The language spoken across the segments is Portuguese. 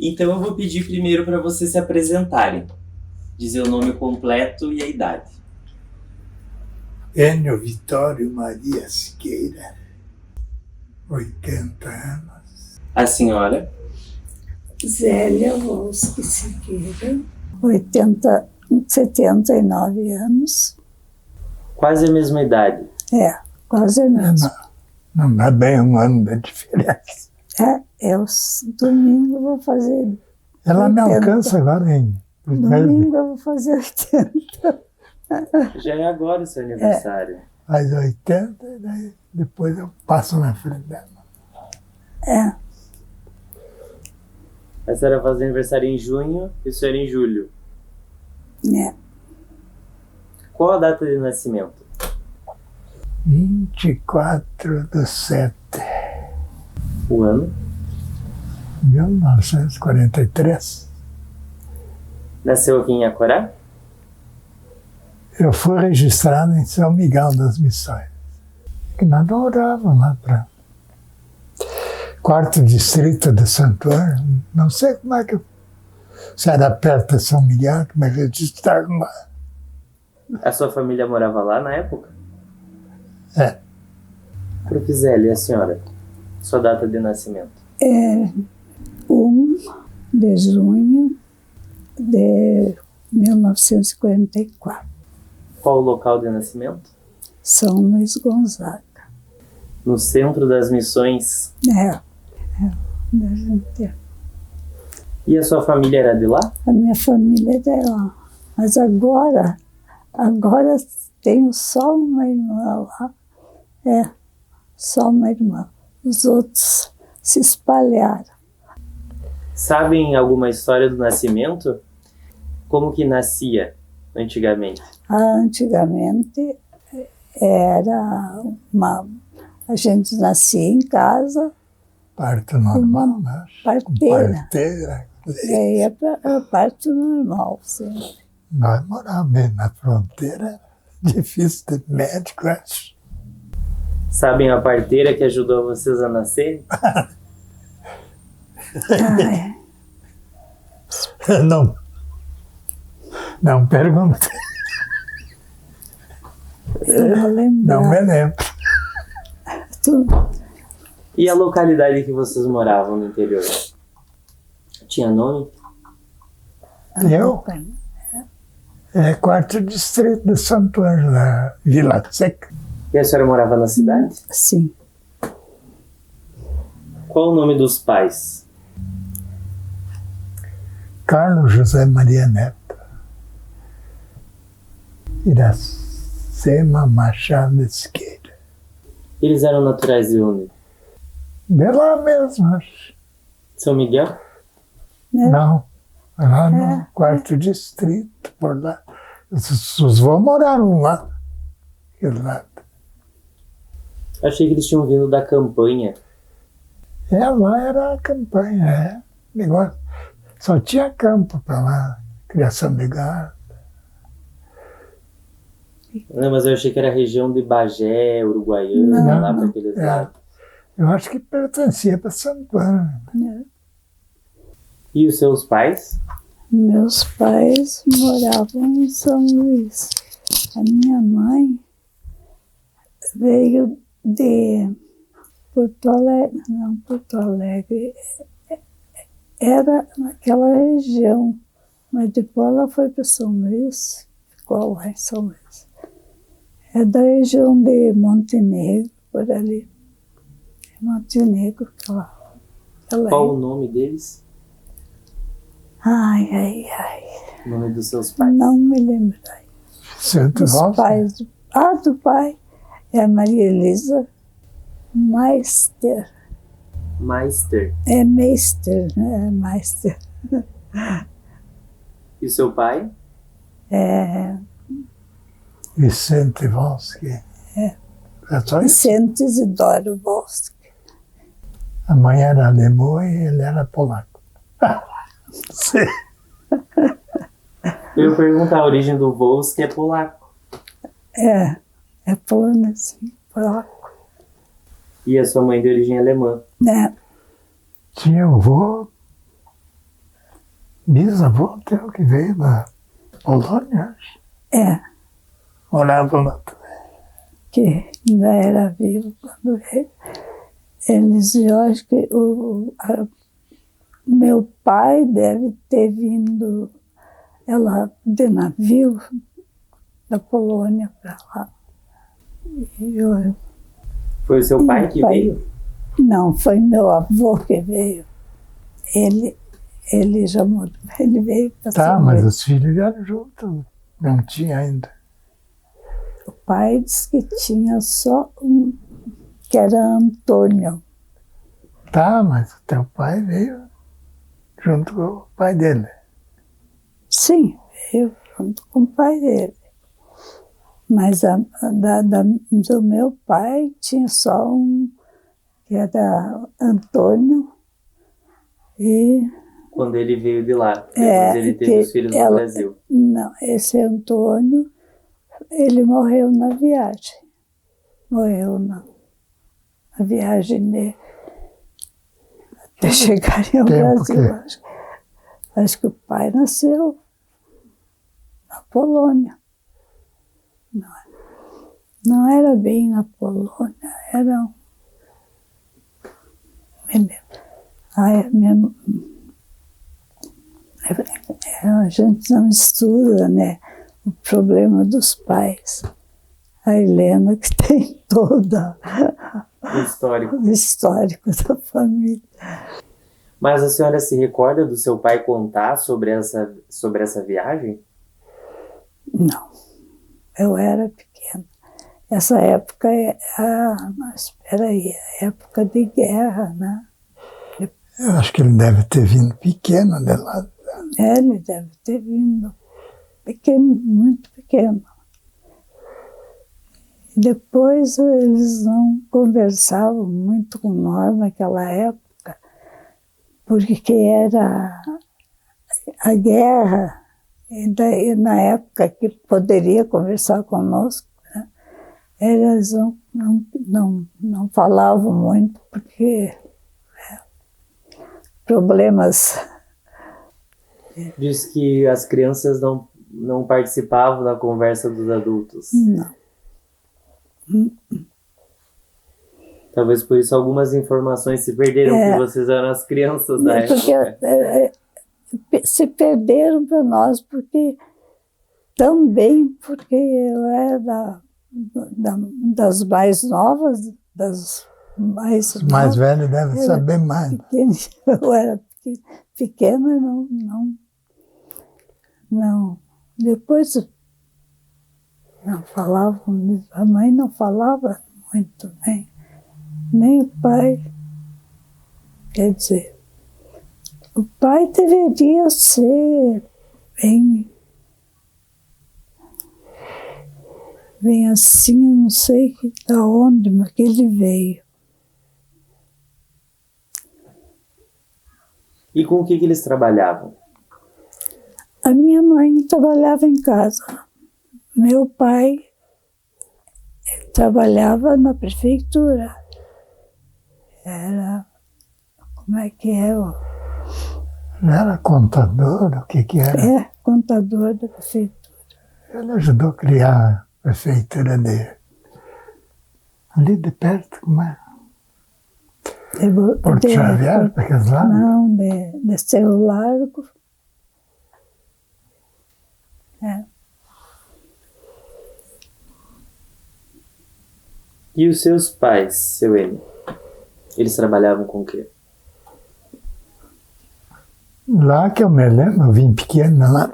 Então eu vou pedir primeiro para vocês se apresentarem, dizer o nome completo e a idade. Enio Vitório Maria Siqueira, 80 anos. A senhora? Zélia Wolski Siqueira, 79 anos. Quase a mesma idade. Quase a mesma. Não dá bem um ano de diferença. Domingo eu vou fazer. Ela 80. me alcança agora, hein? Domingo eu vou fazer 80. Já é agora o seu aniversário. Faz 80 e daí depois eu passo na frente dela. A senhora faz aniversário em junho e o senhor em julho. Qual a data de nascimento? 24/7. O ano? 1943. Nasceu aqui em Acorá? Eu fui registrado em São Miguel das Missões. Que nós morávamos lá para 4º distrito de Santuário. Não sei como é que... Se era perto de São Miguel, mas registraram lá. A sua família morava lá na época? É. Prof. Zélia, a senhora? Sua data de nascimento? 1 de junho de 1944. Qual o local de nascimento? São Luís Gonzaga. No centro das missões. Da gente. E a sua família era de lá? A minha família é de lá. Mas agora tenho só uma irmã lá. Só uma irmã. Os outros se espalharam. Sabem alguma história do nascimento? Como que nascia antigamente? Antigamente a gente nascia em casa. Parto normal, Uma parteira. Parteira. É a parto normal, sim. Nós morávamos bem na fronteira. Difícil de médico, acho. Sabem a parteira que ajudou vocês a nascer? Não pergunte. Eu vou lembrar. Não me lembro. E a localidade que vocês moravam no interior? Tinha nome? Eu? 4º distrito de Santo Ângelo, na Vila Seca. E a senhora morava na cidade? Sim. Qual o nome dos pais? Carlos José Maria Neto. Iracema Machado Siqueira. Eles eram naturais de onde? De lá mesmo, acho. São Miguel? Não, lá no 4º distrito, por lá. Os vós moraram lá. Aquele lado. Achei que eles tinham vindo da campanha. Lá era a campanha, negócio. Só tinha campo para lá, criação de gado. Não, mas eu achei que era a região de Bagé, Uruguaiana, lá para aqueles lados. Eu acho que pertencia para Santo Ângelo. E os seus pais? Meus pais moravam em São Luís. A minha mãe veio de Porto Alegre, era naquela região, mas depois ela foi para São Luís, ficou lá em São Luís. É da região de Montenegro, por ali. Montenegro, que ela Qual o nome deles? Ai. O nome dos seus pais? Não me lembro. Santos Os pais. Do pai é a Maria Elisa Meister. Meister. É Meister, né? É Meister. E o seu pai? É Vicente Volsky. É só isso. Vicente Isidoro Volsky. A mãe era alemã e ele era polaco. Sim. Eu ia perguntar, a origem do Volsky é polaco. É polonês, sim, polaco. E a sua mãe de origem alemã. Né? Tinha o avô, bisavô teu, que veio da Polônia. Morava lá também. Que ainda era vivo quando veio. Eu acho que meu pai deve ter vindo de navio da Polônia para lá. Foi o seu pai que veio? Não, foi meu avô que veio. Ele já morreu, ele veio para Tá, mas os filhos vieram juntos. Não tinha ainda. O pai disse que tinha só um, que era Antônio. Tá, mas o teu pai veio junto com o pai dele. Sim, veio junto com o pai dele. Mas do meu pai tinha só um, que era Antônio. E Quando ele veio de lá, depois ele teve os filhos no Brasil. Não, esse Antônio, ele morreu na viagem. Morreu na viagem até chegarem ao Brasil. Acho que o pai nasceu na Polônia. Não era bem na Polônia, era a gente não estuda, né, o problema dos pais. A Helena que tem toda o histórico da família. Mas a senhora se recorda do seu pai contar sobre essa viagem? Não, eu era pequena. Essa época mas peraí, a época de guerra, né? Eu acho que ele deve ter vindo pequeno de lá. Ele deve ter vindo pequeno, muito pequeno. Depois eles não conversavam muito com nós naquela época, porque era a guerra, e na época que poderia conversar conosco, né, eles não falavam muito, porque problemas. Diz que as crianças não participavam da conversa dos adultos. Não. Talvez por isso algumas informações se perderam, porque vocês eram as crianças da época. Se perderam para nós, também porque eu era das mais novas, das mais Os mais velhos devem saber mais. Eu era pequena e não. Depois não falavam, a mãe não falava muito, nem o pai. Quer dizer, o pai deveria ser bem assim, eu não sei da onde, mas que ele veio. E com o que eles trabalhavam? A minha mãe trabalhava em casa. Meu pai trabalhava na prefeitura. Era, como é que é? Era contador, o que era? Contador da prefeitura. Ele ajudou a criar a prefeitura ali de perto, como é? Porto Xavier, para aqueles lados? Não, de Cerro Largo. E os seus pais, seu Enio? Eles trabalhavam com o quê? Lá que eu me lembro, eu vim pequeno lá,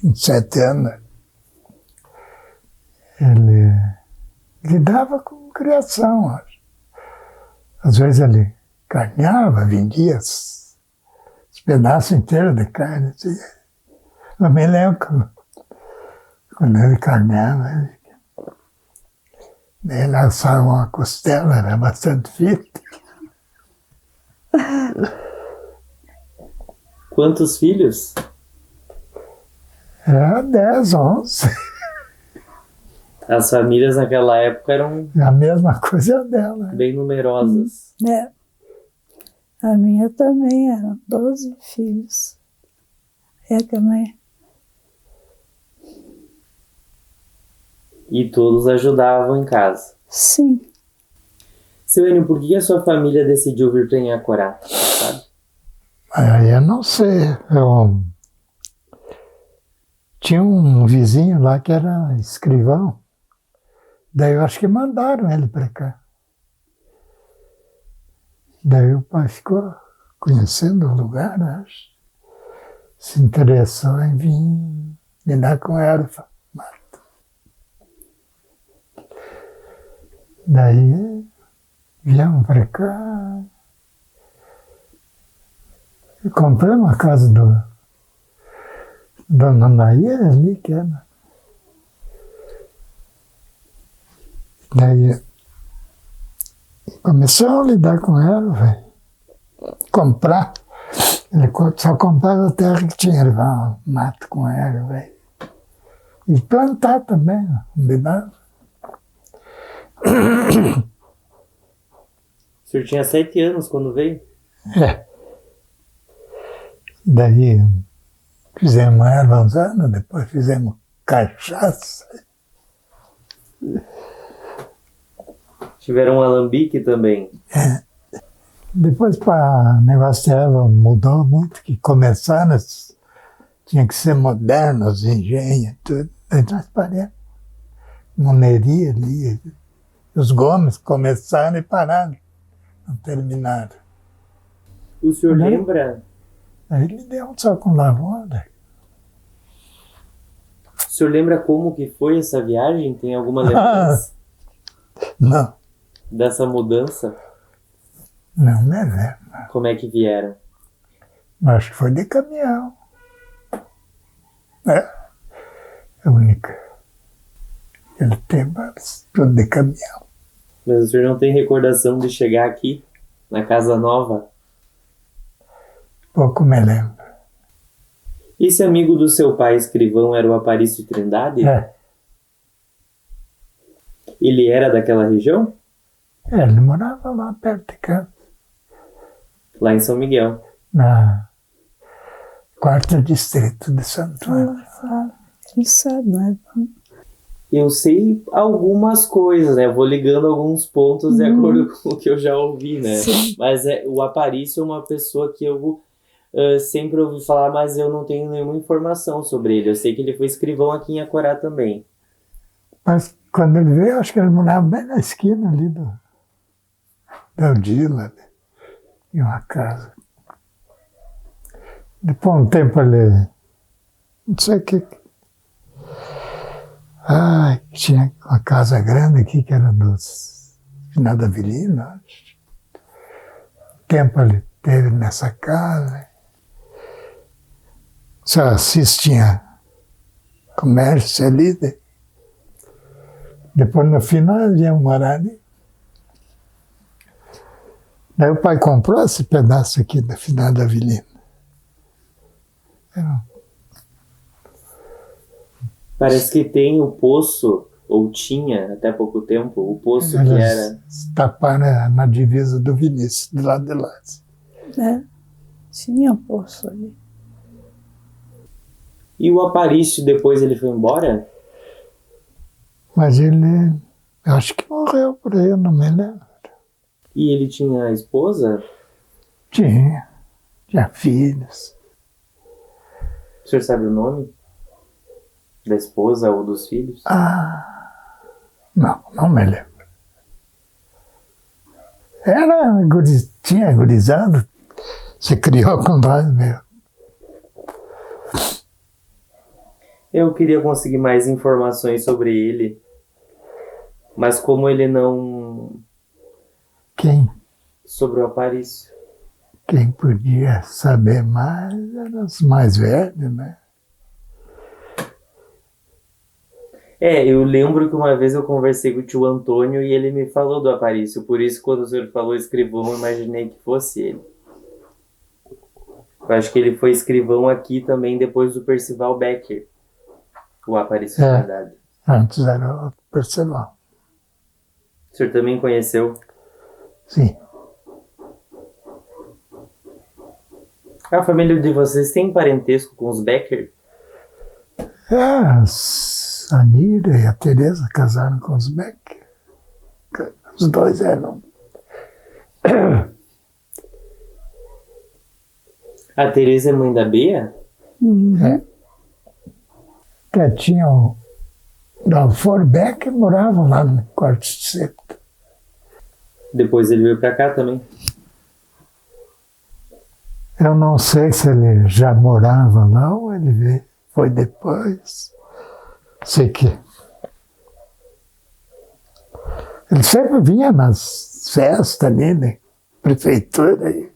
com 7 anos. Ele lidava com criação, acho. Às vezes ele carneava, vendia os pedaços inteiros de carne. Assim. Eu me lembro quando ele carneava, ele Daí lançaram uma costela, era bastante fita. Quantos filhos? Era 10, 11. As famílias naquela época eram A mesma coisa dela. bem numerosas. É. A minha também eram 12 filhos. É que a mãe. E todos ajudavam em casa. Sim. Seu Enio, por que a sua família decidiu vir para Inhacorá? Sabe? Aí eu não sei. Tinha um vizinho lá que era escrivão. Daí eu acho que mandaram ele para cá. Daí o pai ficou conhecendo o lugar, acho. Se interessou em vir lidar com erva mata. Daí viemos para cá. E compramos a casa do Dona Nair ali, que era. Daí começamos a lidar com ela, velho. Comprar. Ele só comprava terra que tinha erva, mato com ela, velho. E plantar também, me dava. O senhor tinha 7 anos quando veio? É. Daí fizemos erva uns anos, depois fizemos cachaça. Tiveram um alambique também. É. Depois o negócio de erva mudou muito, que começaram, tinha que ser moderno, os engenhos e tudo. Aí nós paramos. Moneria ali. Os Gomes começaram e pararam, não terminaram. O senhor lembra? Aí ele deu só com lavoura. O senhor lembra como que foi essa viagem? Tem alguma lembrança Não, dessa mudança? não me lembro. Como é que vieram? Acho que foi de caminhão. É, a única. Ele tem tudo de caminhão. Mas o senhor não tem recordação de chegar aqui, na Casa Nova? Pouco me lembro. Esse amigo do seu pai, escrivão, era o Aparício Trindade? É, Ele era daquela região? ele morava lá perto de casa, Lá em São Miguel. na 4º distrito de Santo Antônio. Ela fala. Ele sabe, mas Eu sei algumas coisas, né? Eu vou ligando alguns pontos de acordo com o que eu já ouvi, né? Sim. Mas o Aparício é uma pessoa que eu sempre ouvi falar, mas eu não tenho nenhuma informação sobre ele. Eu sei que ele foi escrivão aqui em Acorá também. Mas quando ele veio, acho que ele morava bem na esquina ali da Odila, em uma casa. Depois um tempo ele, não sei o que. Tinha uma casa grande aqui que era dos final da Avelina. Um tempo ele teve nessa casa. Só assistia comércio ali. Depois no final ele ia morar ali. Daí o pai comprou esse pedaço aqui da final da Avelina. Parece que tem o poço, ou tinha até pouco tempo, o poço que era... Taparam na divisa do Vinícius, do lado de lá. né? Tinha um poço ali. E o Aparício, depois ele foi embora? Mas ele, acho que morreu por aí, eu não me lembro. E ele tinha esposa? Tinha filhos. O senhor sabe o nome da esposa ou dos filhos? Não me lembro. Tinha gurizado, se criou com nós mesmo. Eu queria conseguir mais informações sobre ele, mas como ele não... Quem Sobre o Aparício. podia saber mais eram os mais velhos, né? Eu lembro que uma vez eu conversei com o tio Antônio e ele me falou do Aparício. Por isso, quando o senhor falou escrivão, eu imaginei que fosse ele. Eu acho que ele foi escrivão aqui também depois do Percival Becker, o Aparício de Verdade. Antes era o Percival. O senhor também conheceu? Sim. A família de vocês tem parentesco com os Becker? A Nira e a Teresa casaram com os Becker. Os dois eram. A Teresa é mãe da Bea? É. Que tinha o Dalfor Becker, morava lá no quarto de septo. Depois ele veio pra cá também? Eu não sei se ele já morava lá ou ele veio, foi depois. Sei que ele sempre vinha nas festas ali, né? Prefeitura aí.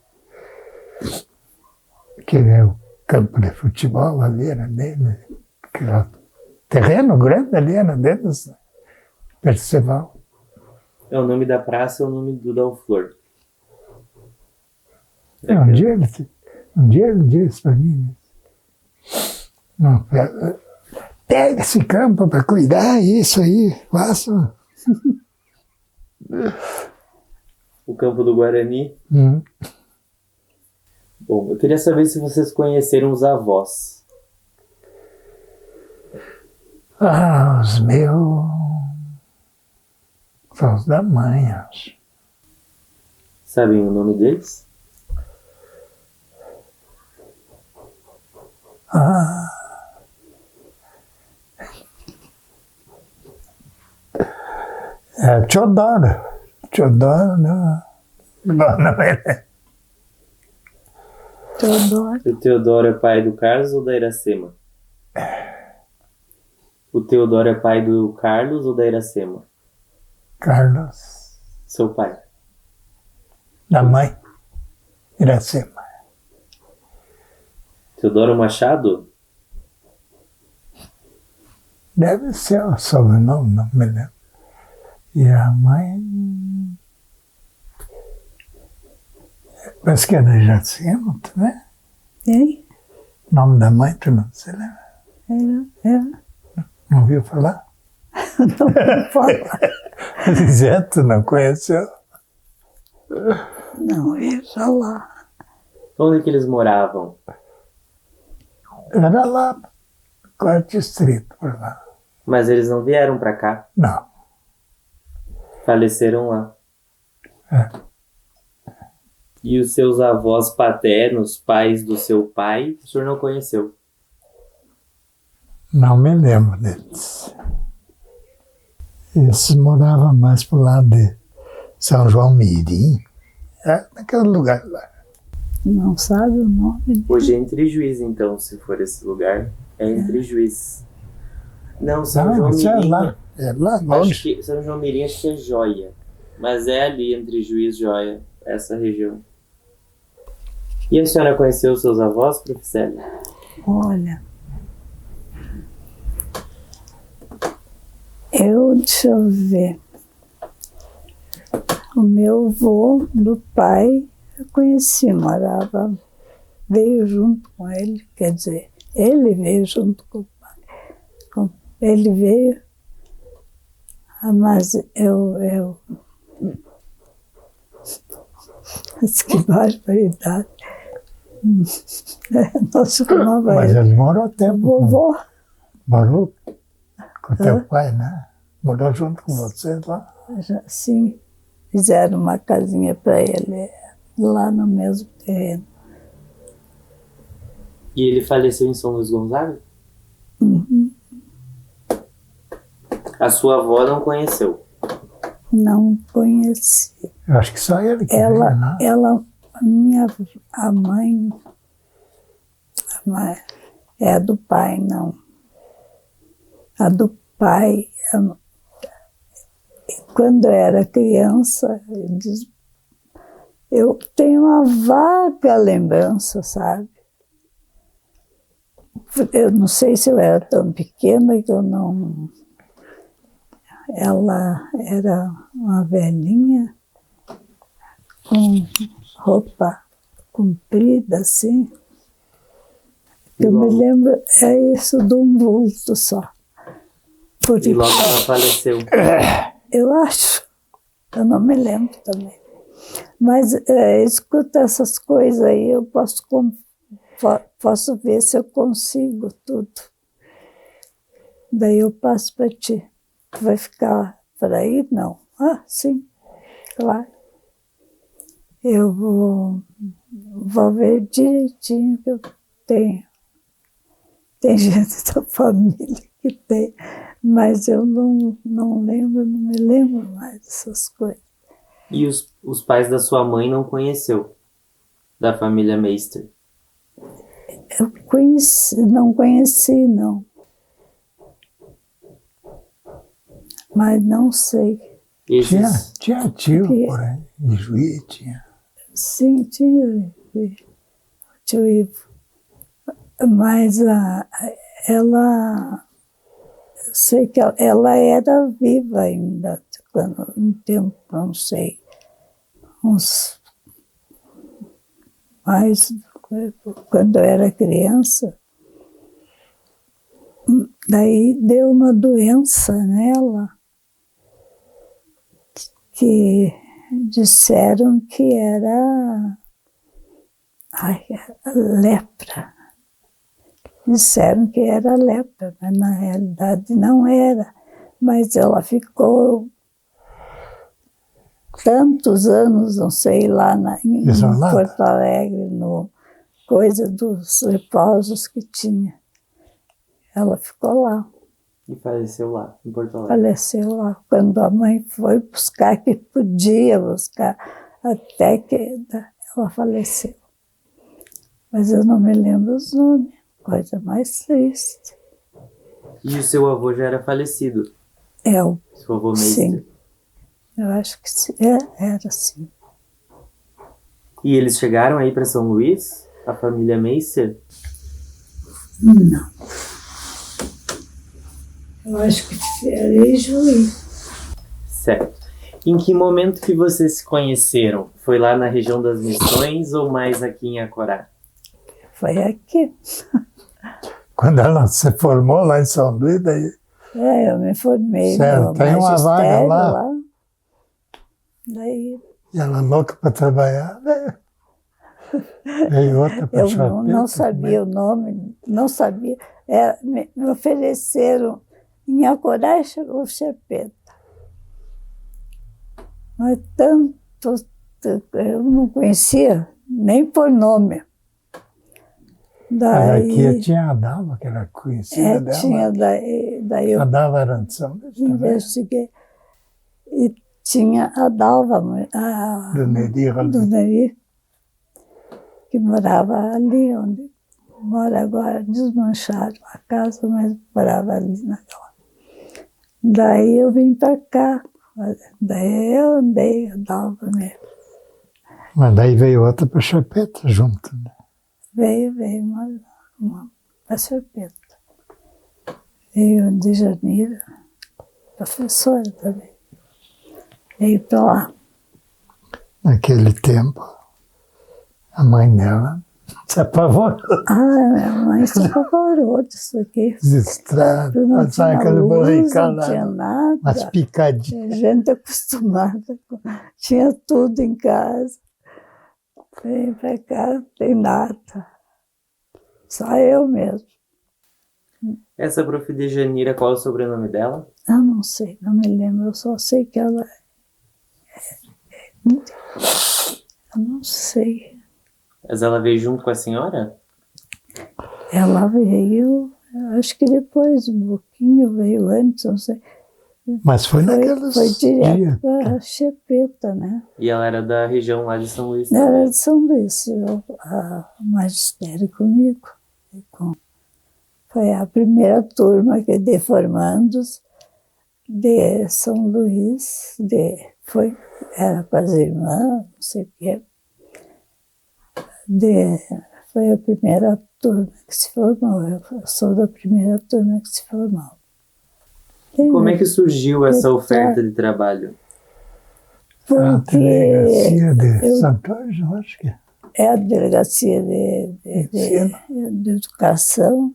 Que é o campo de futebol ali, era dele. Que era terreno grande ali, era deles, né? Percival. O nome da praça é o nome do Dalflor. Um dia ele disse para mim, não, pega esse campo para cuidar, isso aí, faça. O campo do Guarani. Bom, eu queria saber se vocês conheceram os avós. Os meus são os da mãe, acho. Sabem o nome deles? Teodoro. Teodoro, não é. Teodoro. O Teodoro é pai do Carlos ou da Iracema? O Teodoro é pai do Carlos ou da Iracema? Carlos. Seu pai. Da mãe. Iracema. Teodoro Machado? Deve ser o sobrenome, não me lembro. E a mãe. Parece que era Iracema, né? Quem? O nome da mãe, tu não se lembra? Era. Não ouviu falar? Não vou falar. Zé, tu não conheceu? Não ia falar. Onde que eles moravam? Era lá, quarto distrito, por lá. Mas eles não vieram pra cá. Não. Faleceram lá. É. E os seus avós paternos, pais do seu pai, o senhor não conheceu? Não me lembro deles. Eles moravam mais pro lado de São João Mirim. Naquele lugar lá. Não sabe o nome? Hoje é Entre Juiz, então, se for esse lugar. É Entre Juiz. Não, São João isso Mirim. é lá. É lá Acho longe. que São João Mirim acho que é Joia. Mas é ali entre Juiz e Joia, essa região. E a senhora conheceu os seus avós, Professor? Olha, deixa eu ver. O meu avô do pai, eu conheci, veio junto com ele, quer dizer, ele veio junto com o pai. Ele veio, mas mas que barbaridade. Nós chamava Mas ele. ele morou tempo. Vovô. Morou com teu pai, né? Morou junto com você lá. Sim, fizeram uma casinha para ele lá no mesmo terreno. E ele faleceu em São Luís Gonzaga? Uhum. A sua avó não conheceu? Não conheci. Eu acho que só ele que veio, né? A mãe é a do pai, não. A do pai, quando eu era criança, eu tenho uma vaga lembrança, sabe? Eu não sei se eu era tão pequena que eu não ela era uma velhinha com roupa comprida, assim. Eu me lembro, é isso de um vulto só. E logo ela faleceu. Eu acho, eu não me lembro também. Mas escuta essas coisas aí, eu posso ver se eu consigo tudo. Daí eu passo para ti. Tu vai ficar por aí? Não. Ah, sim, claro. Eu vou ver direitinho que eu tenho. Tem gente da família que tem, mas eu não lembro, não me lembro mais dessas coisas. E os pais da sua mãe não conheceu? Da família Meister? Eu não conheci, não. Mas não sei. Tinha tio por aí, em Juí tinha. Sim, tinha tio Ivo. Mas ela, eu sei que ela era viva ainda, quando um tempo, não sei, uns mais, quando eu era criança. Daí deu uma doença nela, que disseram que era lepra. Disseram que era lepra, mas na realidade não era. Mas ela ficou tantos anos, não sei, lá em Porto Alegre, no coisa dos repousos que tinha. Ela ficou lá. E faleceu lá, em Porto Alegre. Faleceu lá, quando a mãe foi buscar, que podia buscar, até que ela faleceu. Mas eu não me lembro os nomes, coisa mais triste. E o seu avô já era falecido? Seu avô Meister? Sim, eu acho que sim. Era assim. E eles chegaram aí para São Luís? A família Meister? Não. Eu acho que era em Juí. Certo. Em que momento que vocês se conheceram? Foi lá na região das Missões ou mais aqui em Acorá? Foi aqui. Quando ela se formou lá em São Luís, daí... Eu me formei certo, no tem uma vaga lá. Daí... E ela louca para trabalhar, veio outra para Eu não sabia o nome, não sabia. Me ofereceram em Acorá o Chapeta. Mas tanto, eu não conhecia, nem por nome. Daí, aqui tinha a Dalva, que era conhecida dela. Tinha, daí eu a Dalva era de São Luís também. Investiguei. E tinha a Dalva, do Neri, que morava ali onde mora agora, desmancharam a casa, mas morava ali naquela. Daí eu vim para cá, daí eu andei, a Dalva mesmo. Mas daí veio outra para Chapeta junto, né? Veio uma Chapeta. Veio de Janeiro, professora também. Veio para lá. Naquele tempo, a mãe dela se apavorou. Minha mãe se apavorou disso aqui. Desestrada, passava aquele barricado lá, não tinha nada. umas picadinhas. Gente acostumada, tinha tudo em casa. Vem para cá, não tem nada. Só eu mesmo. Essa prof. Dejanira, qual é o sobrenome dela? Eu não sei, não me lembro. Eu só sei que ela... Eu não sei. Mas ela veio junto com a senhora? Ela veio, acho que depois, um pouquinho, veio antes, não sei. Mas foi naqueles Foi direto dias. para Chapeta, né? E ela era da região lá de São Luís? Era de São Luís, o magistério comigo. Foi a primeira turma que de formandos de São Luís, era com as irmãs, não sei o quê. Foi a primeira turma que se formou, eu sou da primeira turma que se formou. Como é que surgiu essa oferta de trabalho? A Porque delegacia de Santo Ângelo, acho que é. é a delegacia de educação.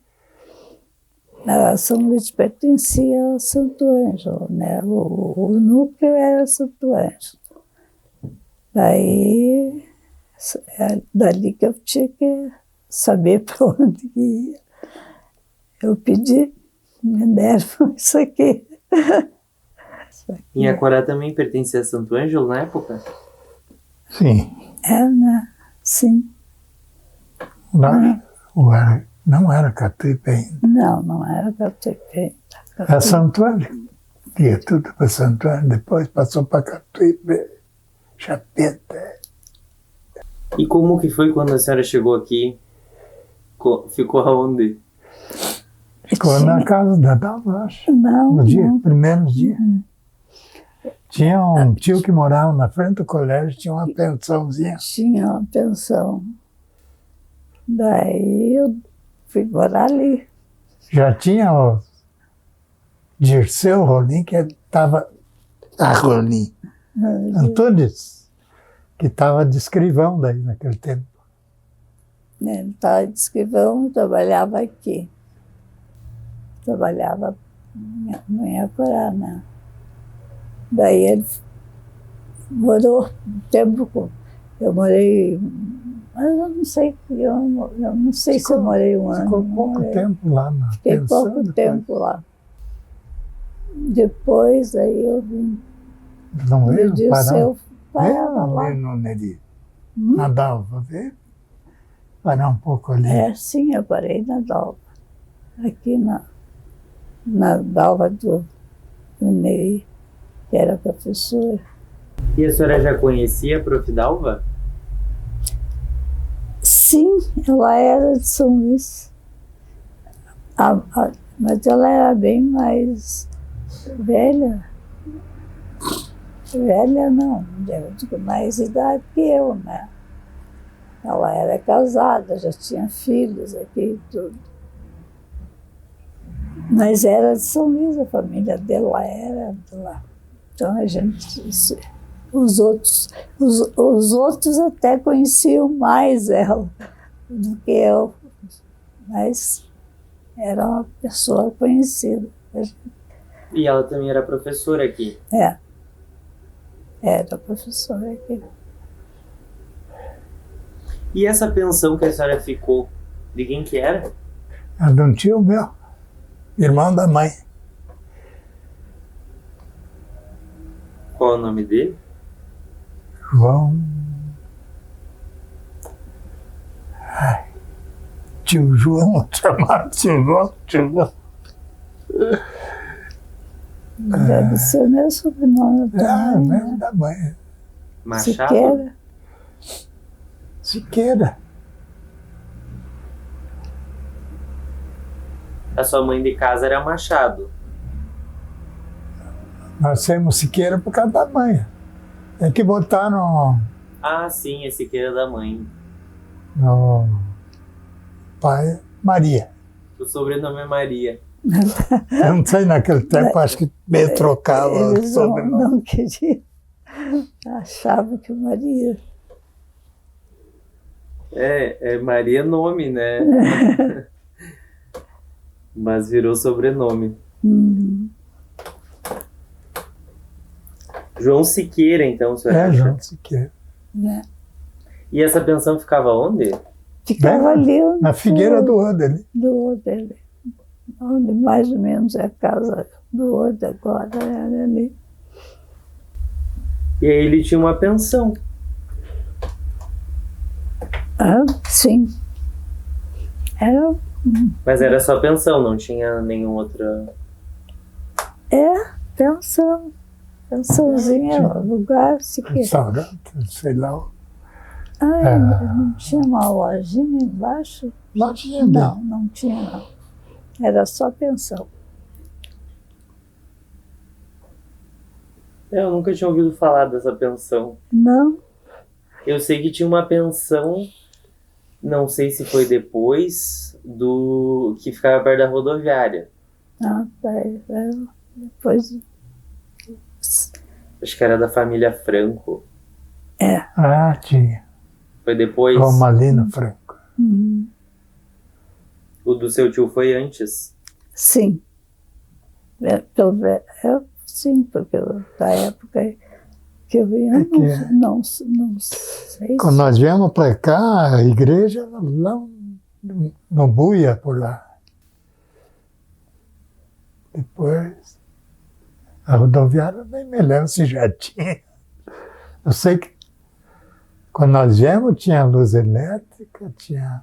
A São Luís pertencia a Santo Ângelo, né? O núcleo era Santo Ângelo. Daí, é dali que eu tinha que saber para onde ia. Eu pedi, me deram isso aqui. Em Acorá também pertencia a Santo Ângelo na época? Sim. É, né? Sim. Não era Catuípe ainda. Não era Catuípe. Era Santo Ângelo. Ia tudo para Santo Ângelo, depois passou para Catuípe, Chapeta. E como que foi quando a senhora chegou aqui? Ficou aonde? Ficou na casa da Dalva, acho. Não, No dia, não. primeiros dias. Tinha um tio que morava na frente do colégio, tinha uma pensãozinha. Tinha uma pensão. Daí eu fui morar ali. Já tinha o Dirceu Rolim, que estava... Rolim. Antunes, que estava de escrivão daí naquele tempo. Ele estava de escrivão, trabalhava aqui. Trabalhava no Iacorá, né? Daí ele morou um tempo. Eu morei, mas eu não sei, eu não sei se eu morei um ano. Ficou pouco tempo lá na Fiquei pensão. pouco tempo lá. Depois aí eu vim. Não veio Eu parar? eu parava lá. Veio no Neri. Na Dalva, veio parar um pouco ali. É, sim, eu parei na Dalva. Aqui na Dalva do Ney, que era professor. E a senhora já conhecia a Prof. Dalva? Sim, ela era de São Luís. Mas ela era bem mais velha. Velha não, eu digo, mais idade que eu, né? Ela era casada, já tinha filhos aqui e tudo. Mas era de São Luís, a família dela era de lá. Então a gente, os outros até conheciam mais ela do que eu, mas era uma pessoa conhecida. E ela também era professora aqui? Era professora aqui. E essa pensão que a senhora ficou, de quem que era? Era de um tio meu, irmão da mãe. Qual é o nome dele? João. Tio João, chamado tio João. Deve ser meu sobrenome também, Mesmo né? da mãe. Machado? Siqueira. A sua mãe de casa era Machado. Nós temos Siqueira por causa da mãe. É que botaram Ah, sim, esse que era da mãe. no pai Maria. O sobrenome é Maria. Eu não sei, naquele tempo, acho que meio trocava o Eles sobrenome. não queriam. Achavam que Maria. É Maria nome, né? Mas virou sobrenome. João Siqueira, então, o senhor acha? João Siqueira. Né? E essa pensão ficava onde? Ficava ali Na Figueira do Ouro ali. do outro ali. Onde mais ou menos é a casa do outro agora, era ali. E aí ele tinha uma pensão. Ah, sim. Era, Mas era só pensão, não tinha nenhum outra... pensão. Pensãozinha, lugar, se que. Restaurante, sei lá. Não tinha uma lojinha embaixo? Lojinha Não, não tinha não. Era só pensão. Eu nunca tinha ouvido falar dessa pensão. Não, Eu sei que tinha uma pensão, não sei se foi depois, que ficava perto da rodoviária. não, depois... Acho que era da família Franco. É. Ah, tinha. Foi depois? Romalino Franco. Uhum. O do seu tio foi antes? Sim. Sim, porque da época que eu vim, eu não sei. Quando nós viemos para cá, a igreja era lá no Buia, por lá. Depois, a rodoviária, nem me lembro se já tinha. Eu sei que quando nós viemos tinha luz elétrica, tinha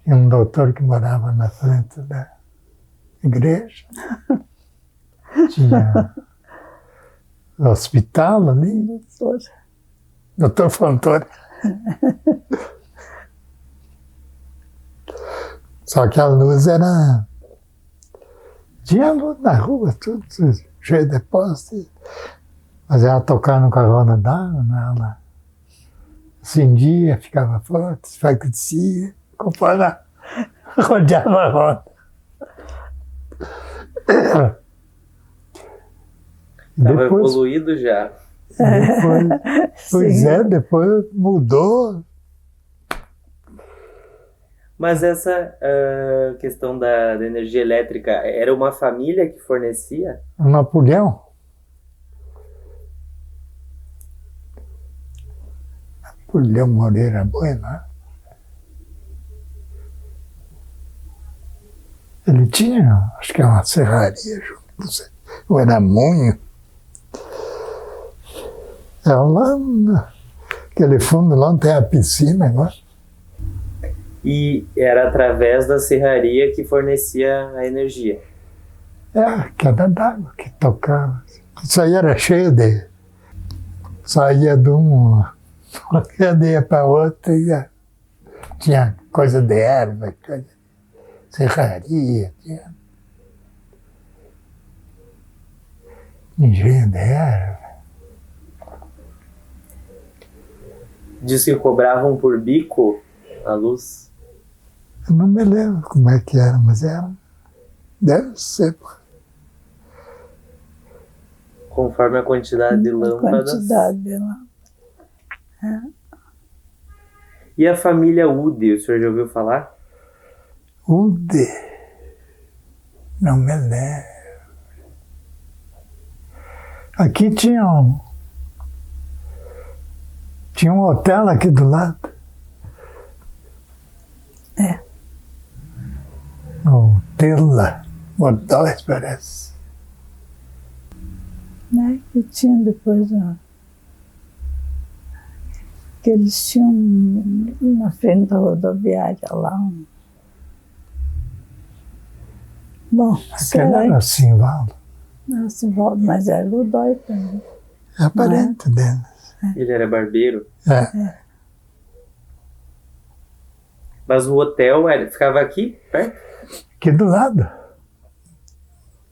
um doutor que morava na frente da igreja, tinha o hospital ali, doutor Fontoura. Só que a luz era... Tinha luz na rua, tudo cheio de poste. Mas ela tocava no carrona d'água, né? Ela acendia, ficava forte, enfraquecia, conforme ela rodeava a roda. Estava evoluído já. Depois mudou. Mas essa questão da energia elétrica, era uma família que fornecia? O Napoleão. Napoleão Moreira Bueno. Ele tinha, acho que é uma serraria, não sei, ou era Munho. É lá, aquele fundo lá, não tem a piscina agora. E era através da serraria que fornecia a energia? É, a queda d'água que tocava. Isso aí era cheio de... Saía de uma cadeia para outra e tinha coisa de erva, serraria, tinha engenho de erva. Diz que cobravam por bico a luz? Eu não me lembro como é que era, mas era... Deve ser. Conforme a quantidade de lâmpadas. Quantidade de lâmpadas. É. E a família Ude, o senhor já ouviu falar? Ude? Não me lembro. Aqui tinha um hotel aqui do lado. É. O Tela, Godóis, parece. Né? E tinha depois, que eles tinham na frente da rodoviária lá. Bom, Aquela era Simvaldo. Não, Simvaldo, mas era Godoy também. É parente dele. Ele era barbeiro? É. Mas o hotel ficava aqui, perto? Aqui do lado.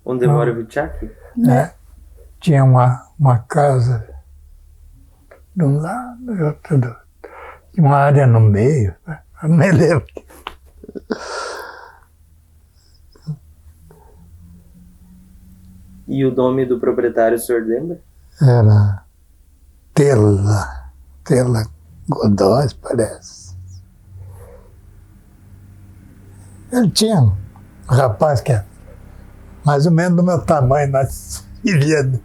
Onde mora o Vichak? É. Tinha uma casa de um lado e outra do outro. Tinha uma área no meio. Eu não me lembro. E o nome do proprietário, o senhor lembra? Era Tela Godóis, parece. Ele tinha um rapaz que é mais ou menos do meu tamanho, nós vivíamos.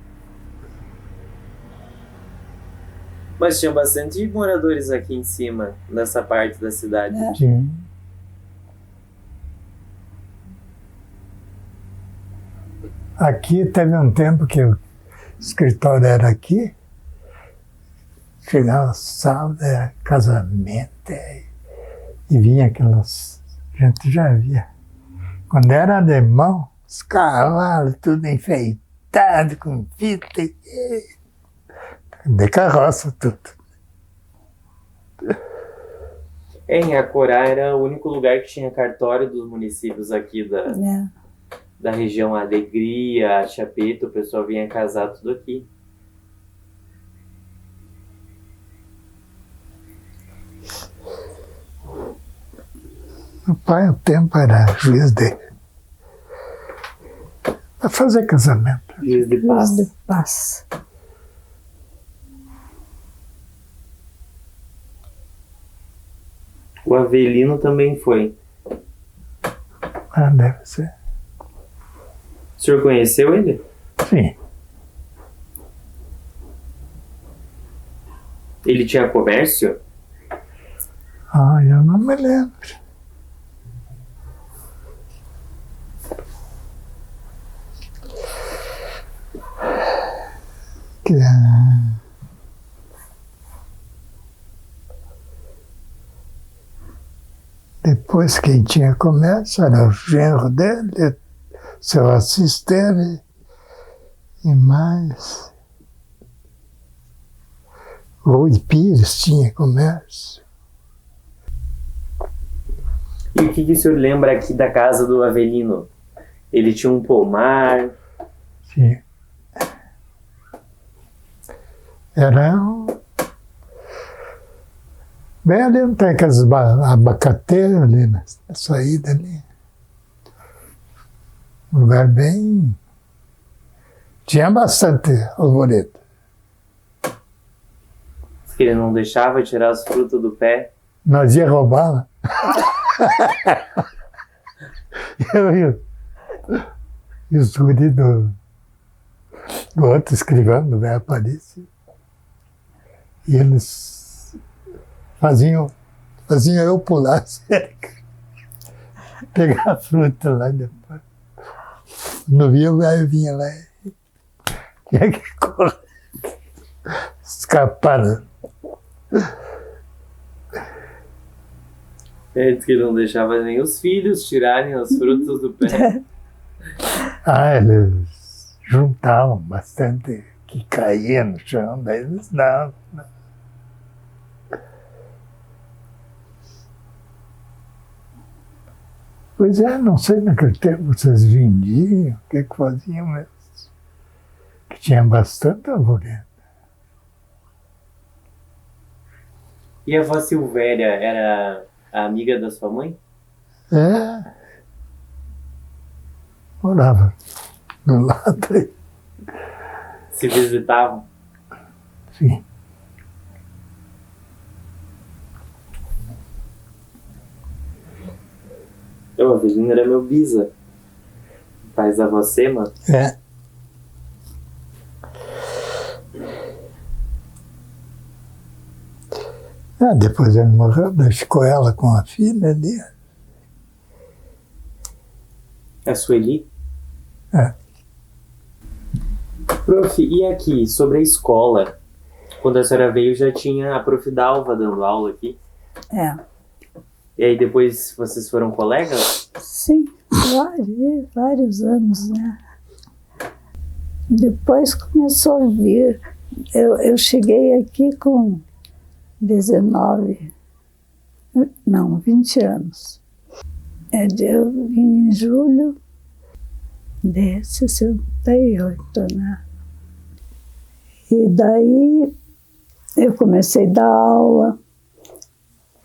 Mas tinha bastante moradores aqui em cima, nessa parte da cidade. É. Tinha. Aqui teve um tempo que o escritório era aqui. Chegava sábado, era casamento, e vinha aquelas... A gente já via. Quando era alemão, os cavalos tudo enfeitado, com fita, de carroça tudo. Em Acorá era o único lugar que tinha cartório dos municípios aqui da região Alegria, Chapeta, o pessoal vinha casar tudo aqui. Meu pai, o tempo era juiz de para fazer casamento. Juiz de paz. Juiz de paz. O Avelino também foi. Ah, deve ser. O senhor conheceu ele? Sim. Ele tinha comércio? Ah, eu não me lembro. Que, depois quem tinha comércio era o genro dele, seu assistente e mais. Rui Pires tinha comércio. E o que o senhor lembra aqui da casa do Avelino? Ele tinha um pomar. Sim. Era um... Bem ali não tem aquelas abacateiras ali na saída ali. Um lugar bem... Tinha bastante alvoredo. Que ele não deixava tirar as frutas do pé. Nós ia roubar. Eu e os guris do outro escrivão, do velho Aparício. E eles faziam eu pular a cerca, pegar a fruta lá depois. Não via, o velho vinha lá e tinha que correr, escapar. Ele disse que ele não deixava nem os filhos tirarem as frutas do pé. Ah, eles juntavam bastante que caía no chão, daí eles davam. Pois é, não sei naquele tempo vocês vendiam, o que faziam mesmo. Que tinha bastante alvoredo. E a avó Silvéria era a amiga da sua mãe? É. Morava do lado aí. Se visitavam? Sim. O Avelino era meu bisa. Pai da avó Sema. É. Ah, depois ele morreu, ficou ela com a filha dele. A Sueli? É. Prof, e aqui, sobre a escola? Quando a senhora veio, já tinha a prof. Dalva dando aula aqui. É. E aí depois vocês foram colegas? Sim, vários anos, né? Depois começou a vir. Eu cheguei aqui com 19, não, 20 anos. Eu vim em julho de 68, né? E daí eu comecei a dar aula,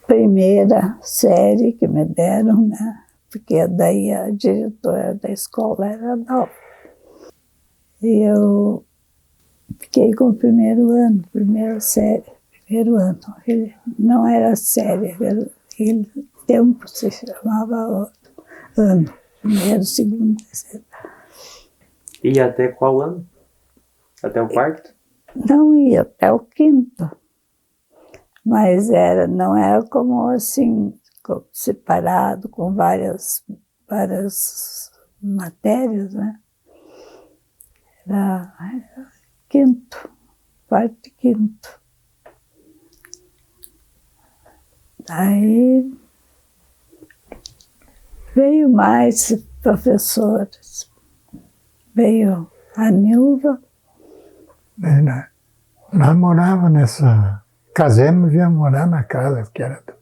primeira série que me deram, né? Porque daí a diretora da escola era a Dalva. E eu fiquei com o primeiro ano, primeira série. Primeiro ano. Ele não era série, ele tempo se chamava ano. Primeiro, segundo, terceiro. E até qual ano? Até o quarto? Não ia até o quinto. Mas não era como assim, separado, com várias matérias, né? Era quinto, quarto e quinto. Aí veio mais professores. Veio a Nilva. Nós morávamos nessa... Casemos e viemos morar na casa que era do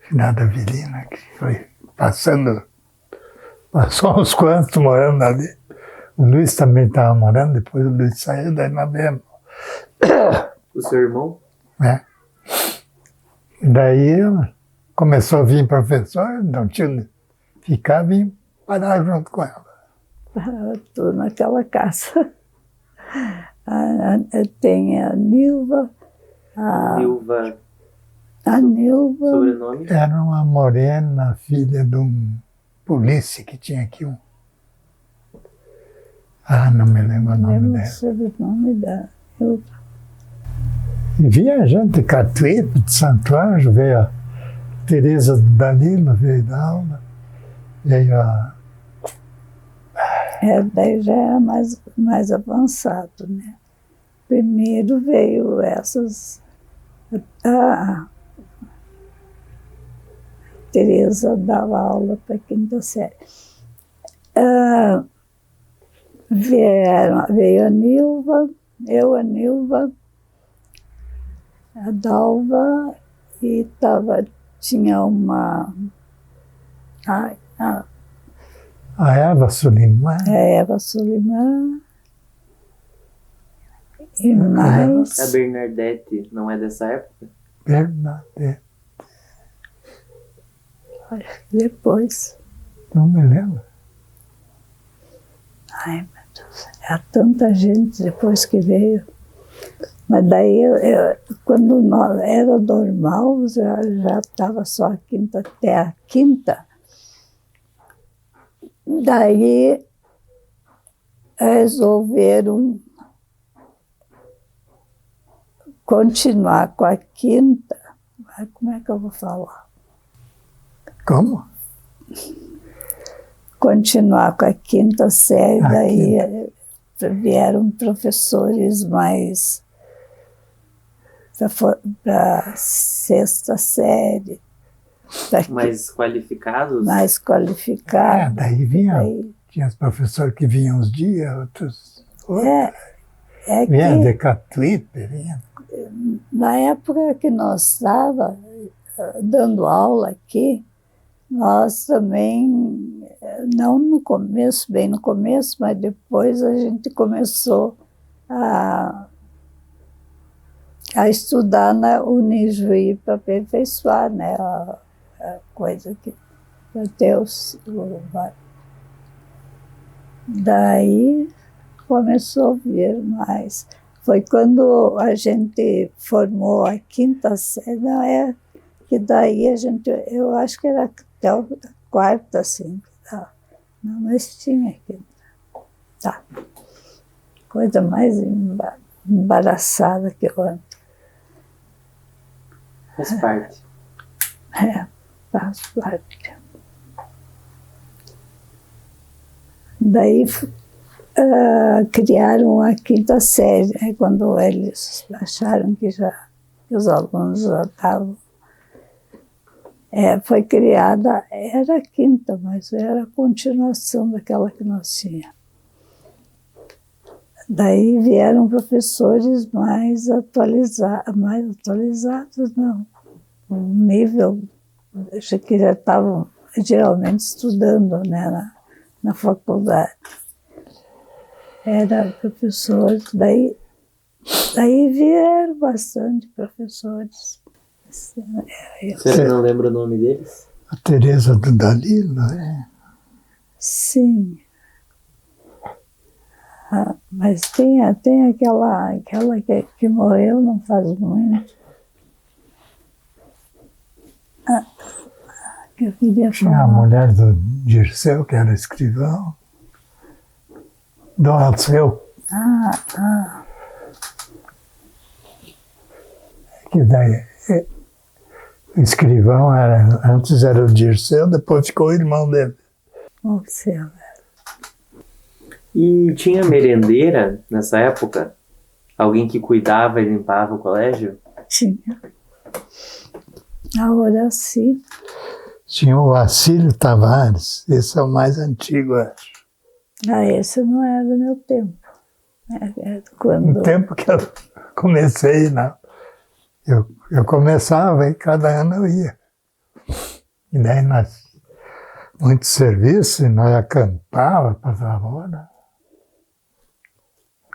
finado Avelino, que foi passou uns quantos morando ali. O Luiz também estava morando, depois o Luiz saiu, daí nós viemos. O seu irmão? É. E daí começou a vir professor, não tinha ficava e parar junto com ela. tudo naquela casa. Tem a Nilva. Nilva. A Nilva. Sobrenome? Era uma morena, filha de um polícia que tinha aqui um. Não me lembro o nome dela. O sobrenome da Nilva. E vinha gente de Catuípe, de Santo Anjo, veio a Tereza do Danilo, veio da aula, veio a... Daí já era mais avançado, né? Primeiro veio essas... A Tereza dava aula para a quinta série. Veio a Nilva, a Nilva, a Dalva, e tinha uma... A Eva Sulimã. A Eva Sulimã. E mais... A Bernadette não é dessa época? Bernadette. Depois. Não me lembro. Ai, meu Deus. Há tanta gente depois que veio. Mas daí, quando era normal, já estava só a quinta, até a quinta. Daí, resolveram continuar com a quinta. Como é que eu vou falar? Como? Continuar com a quinta série, daí vieram professores mais para sexta série. Mais qualificados? Mais qualificados. Daí tinha os professores que vinham uns dias, outros... Vinha de Catuípe, vinha. Na época que nós estávamos dando aula aqui, nós também, não no começo, bem no começo, mas depois a gente começou a estudar na Unijuí para aperfeiçoar, né, a coisa que até daí começou a vir mais. Foi quando a gente formou a quinta série, que daí eu acho que era até a quarta, assim. Não, mas tinha quinta. Tá. Coisa mais embaraçada que eu ando. Faz parte. Faz parte. Daí criaram a quinta série, quando eles acharam que os alunos já estavam. Foi criada, era a quinta, mas era a continuação daquela que nós tínhamos. Daí vieram professores mais atualizados, não. Um nível, acho que já estavam geralmente estudando, né, na faculdade. Era professores, daí vieram bastante professores. Você não lembra o nome deles? A Tereza do Danilo, Sim. Mas tem aquela que morreu não faz muito. Que eu queria falar. Tinha a mulher do Dirceu, que era escrivão. Do Alceu. Que daí, o escrivão antes era o Dirceu, depois ficou o irmão dele. Alceu. E tinha merendeira nessa época? Alguém que cuidava e limpava o colégio? Tinha. A Horaci. Tinha o Acílio Tavares, esse é o mais antigo, acho. Esse não era do meu tempo. Quando... No tempo que eu comecei, não. Eu começava e cada ano eu ia. E daí muito serviço, e nós acampava, passava hora.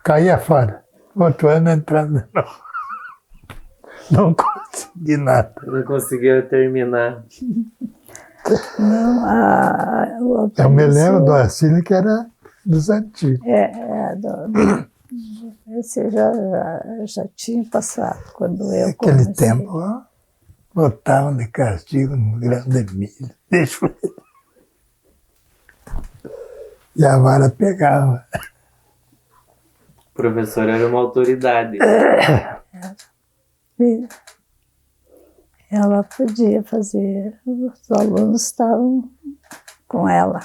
Caía fora. Outro ano entrava de novo. Não consegui nada. Não conseguiu terminar. Não, eu me lembro do Acílio que era dos antigos. Esse eu já tinha passado quando eu Naquele comecei. tempo, ó, botavam de castigo no grão de milho. Deixa eu ver. E a vara pegava. O professor era uma autoridade. Ela podia fazer, os alunos estavam com ela.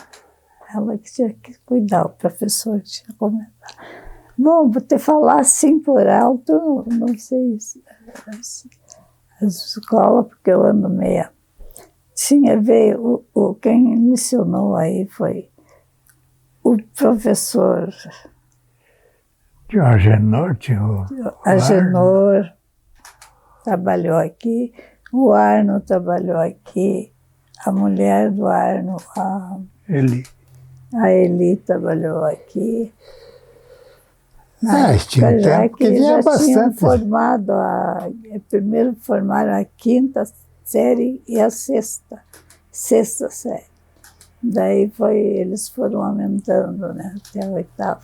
Ela que tinha que cuidar, o professor tinha que comentar. Bom, vou te falar assim por alto, não sei as escolas, porque eu ando meia. Veio, quem lecionou aí foi o professor. Tinha o Agenor, tinha o Agenor trabalhou aqui, o Arno trabalhou aqui, a mulher do Arno, a Eli trabalhou aqui. Tinha um tempo que vinha já tinham bastante. formado, primeiro formaram a 5ª série e a 6ª série. Daí eles foram aumentando, né, até a 8ª.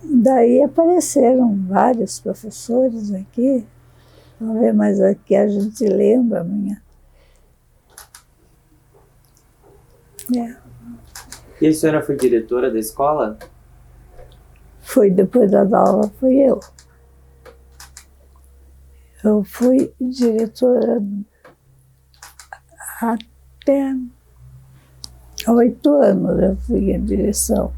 Daí apareceram vários professores aqui. Vamos ver, mas aqui a gente lembra amanhã. E a senhora foi diretora da escola? Foi depois da aula, fui eu. Eu fui diretora até 8 anos, eu fui em direção.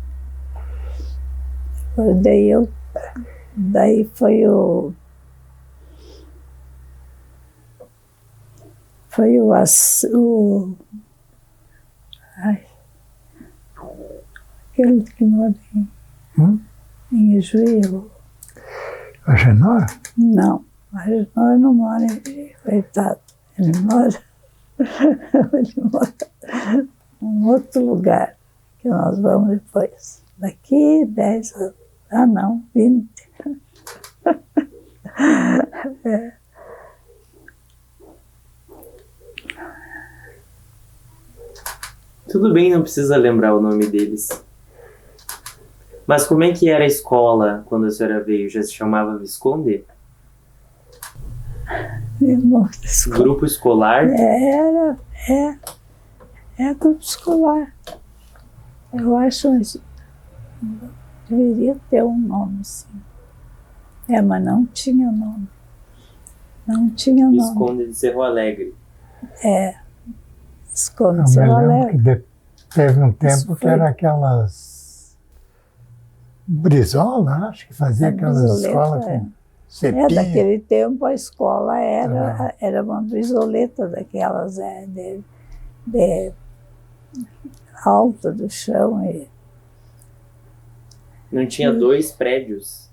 Daí foi o aquele que mora em Ijuí. O Agenor? Não, o Agenor não mora em Ijuí, coitado. Ele mora em um outro lugar, que nós vamos depois. Daqui 10 anos. Ah, não, 20. Tudo bem, não precisa lembrar o nome deles. Mas como é que era a escola quando a senhora veio? Já se chamava Visconde? Grupo escolar? Era grupo escolar. Eu acho que deveria ter um nome, sim. Mas não tinha nome. Não tinha nome. Visconde de Cerro Alegre. Visconde de Cerro Alegre. Teve um tempo que era aquelas Brizola, acho que fazia aquelas escolas com cepinha. Daquele tempo a escola era uma brizoleta daquelas de alta do chão. Não tinha 2 prédios?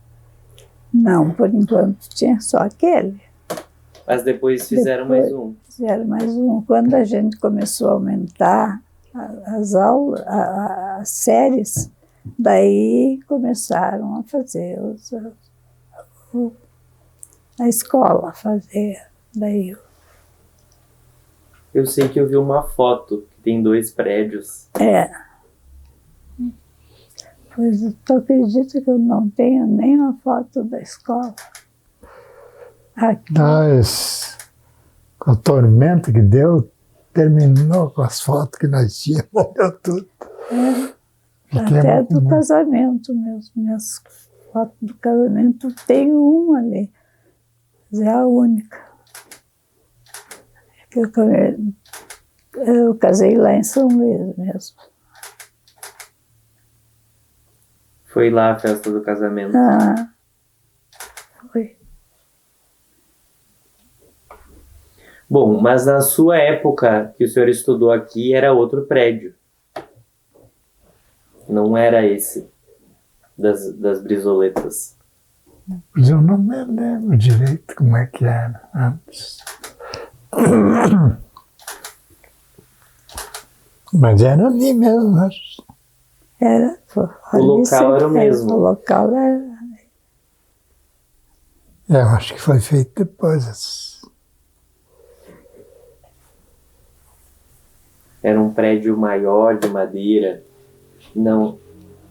Não, por enquanto tinha só aquele. Mas depois fizeram mais um? Fizeram mais um. Quando a gente começou a aumentar as aulas, as séries, daí começaram a fazer a escola, daí. Eu sei que eu vi uma foto que tem 2 prédios. Pois tu acredita que eu não tenho nenhuma foto da escola? Aqui. Com a tormenta que deu, terminou com as fotos que nós tínhamos, morreu tudo. Até do casamento mesmo. Minhas fotos do casamento, tem uma ali. Mas é a única. Eu casei lá em São Luís mesmo. Foi lá a festa do casamento? Foi. Bom, mas na sua época que o senhor estudou aqui era outro prédio. Não era esse das brisoletas. Mas eu não me lembro direito como é que era antes. Mas era ali mesmo, acho. Era. O local era o mesmo. O local era. Eu acho que foi feito depois. Era um prédio maior de madeira, Não,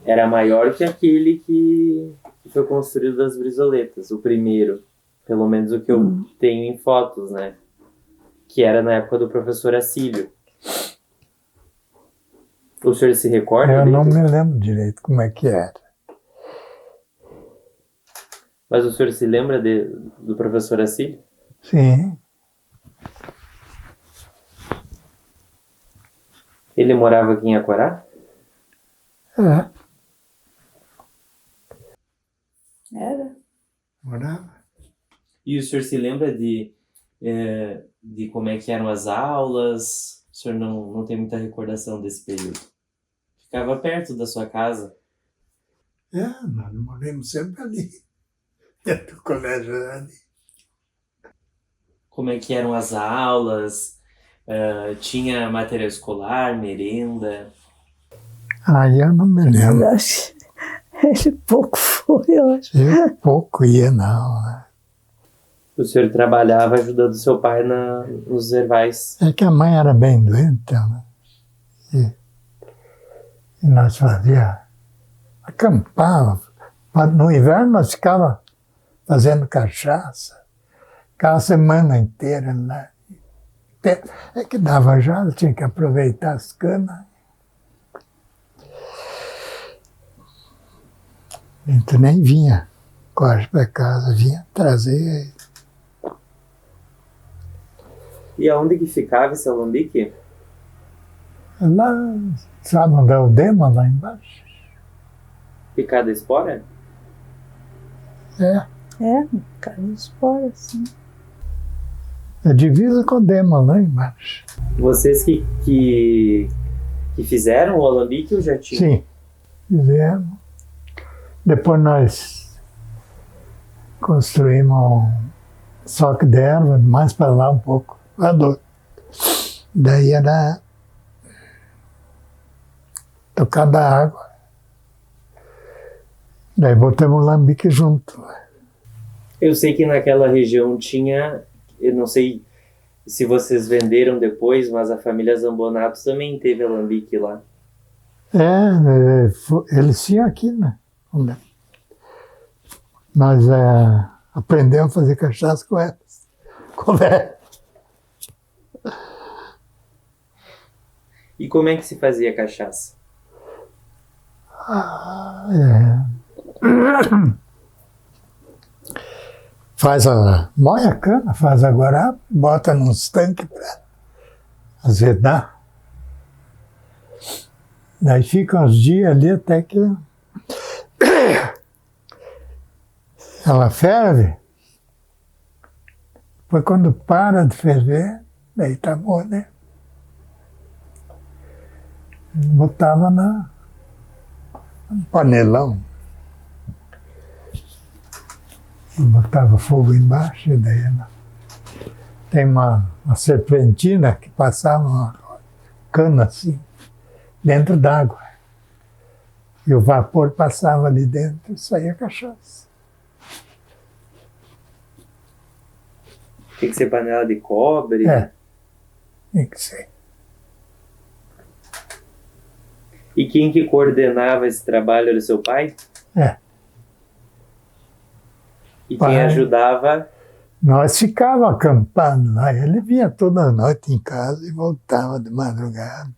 era maior que aquele que foi construído das Brizoletas, o primeiro. Pelo menos o que eu tenho em fotos, né? Que era na época do professor Acílio. O senhor se recorda Eu dele? não me lembro direito como é que era. Mas o senhor se lembra do professor Acílio? Sim, Ele morava aqui em Acorá? é, Era? morava. E o senhor se lembra de como é que eram as aulas? O senhor não tem muita recordação desse período? Ficava perto da sua casa? É, nós moramos sempre ali. Dentro do colégio era ali. Como é que eram as aulas? Tinha material escolar, merenda? Aí eu não me Eu lembro. acho que ele pouco foi, eu acho. Eu pouco ia na aula. O senhor trabalhava ajudando seu pai nos ervais. É que a mãe era bem doente, né? E nós fazia, acampava. No inverno nós ficava fazendo cachaça. Ficava a semana inteira lá. É que dava já, tinha que aproveitar as canas. A gente nem vinha quase para casa, vinha trazer. E aonde que ficava esse alambique? Lá, sabe onde é o Dema, lá embaixo? Picada espora? É, É, cara, fora, assim. é divisa com o Dema, lá embaixo. Vocês que fizeram o alambique ou já tinham? Sim, fizemos. Depois nós construímos um soque de erva, mais para lá um pouco, lá do. Daí era tocada a água. Daí botamos o alambique junto. Eu sei que naquela região tinha, eu não sei se vocês venderam depois, mas a família Zambonato também teve alambique lá. Eles tinham aqui, né? Nós aprendemos a fazer cachaça com elas. E como é que se fazia cachaça? Moe a cana, faz a guarapa, bota nos tanques para azedar. Daí fica uns dias ali até que ela ferve. Depois quando para de ferver, daí tá bom, né? Botava num panelão. Botava fogo embaixo, e daí tem uma serpentina que passava uma cana assim, dentro d'água. E o vapor passava ali dentro e saía cachaça. Tem que ser panela de cobre? É, tem que ser. E quem que coordenava esse trabalho era o seu pai? É. E Pai. quem ajudava? Nós ficávamos acampando lá, ele vinha toda noite em casa e voltava de madrugada.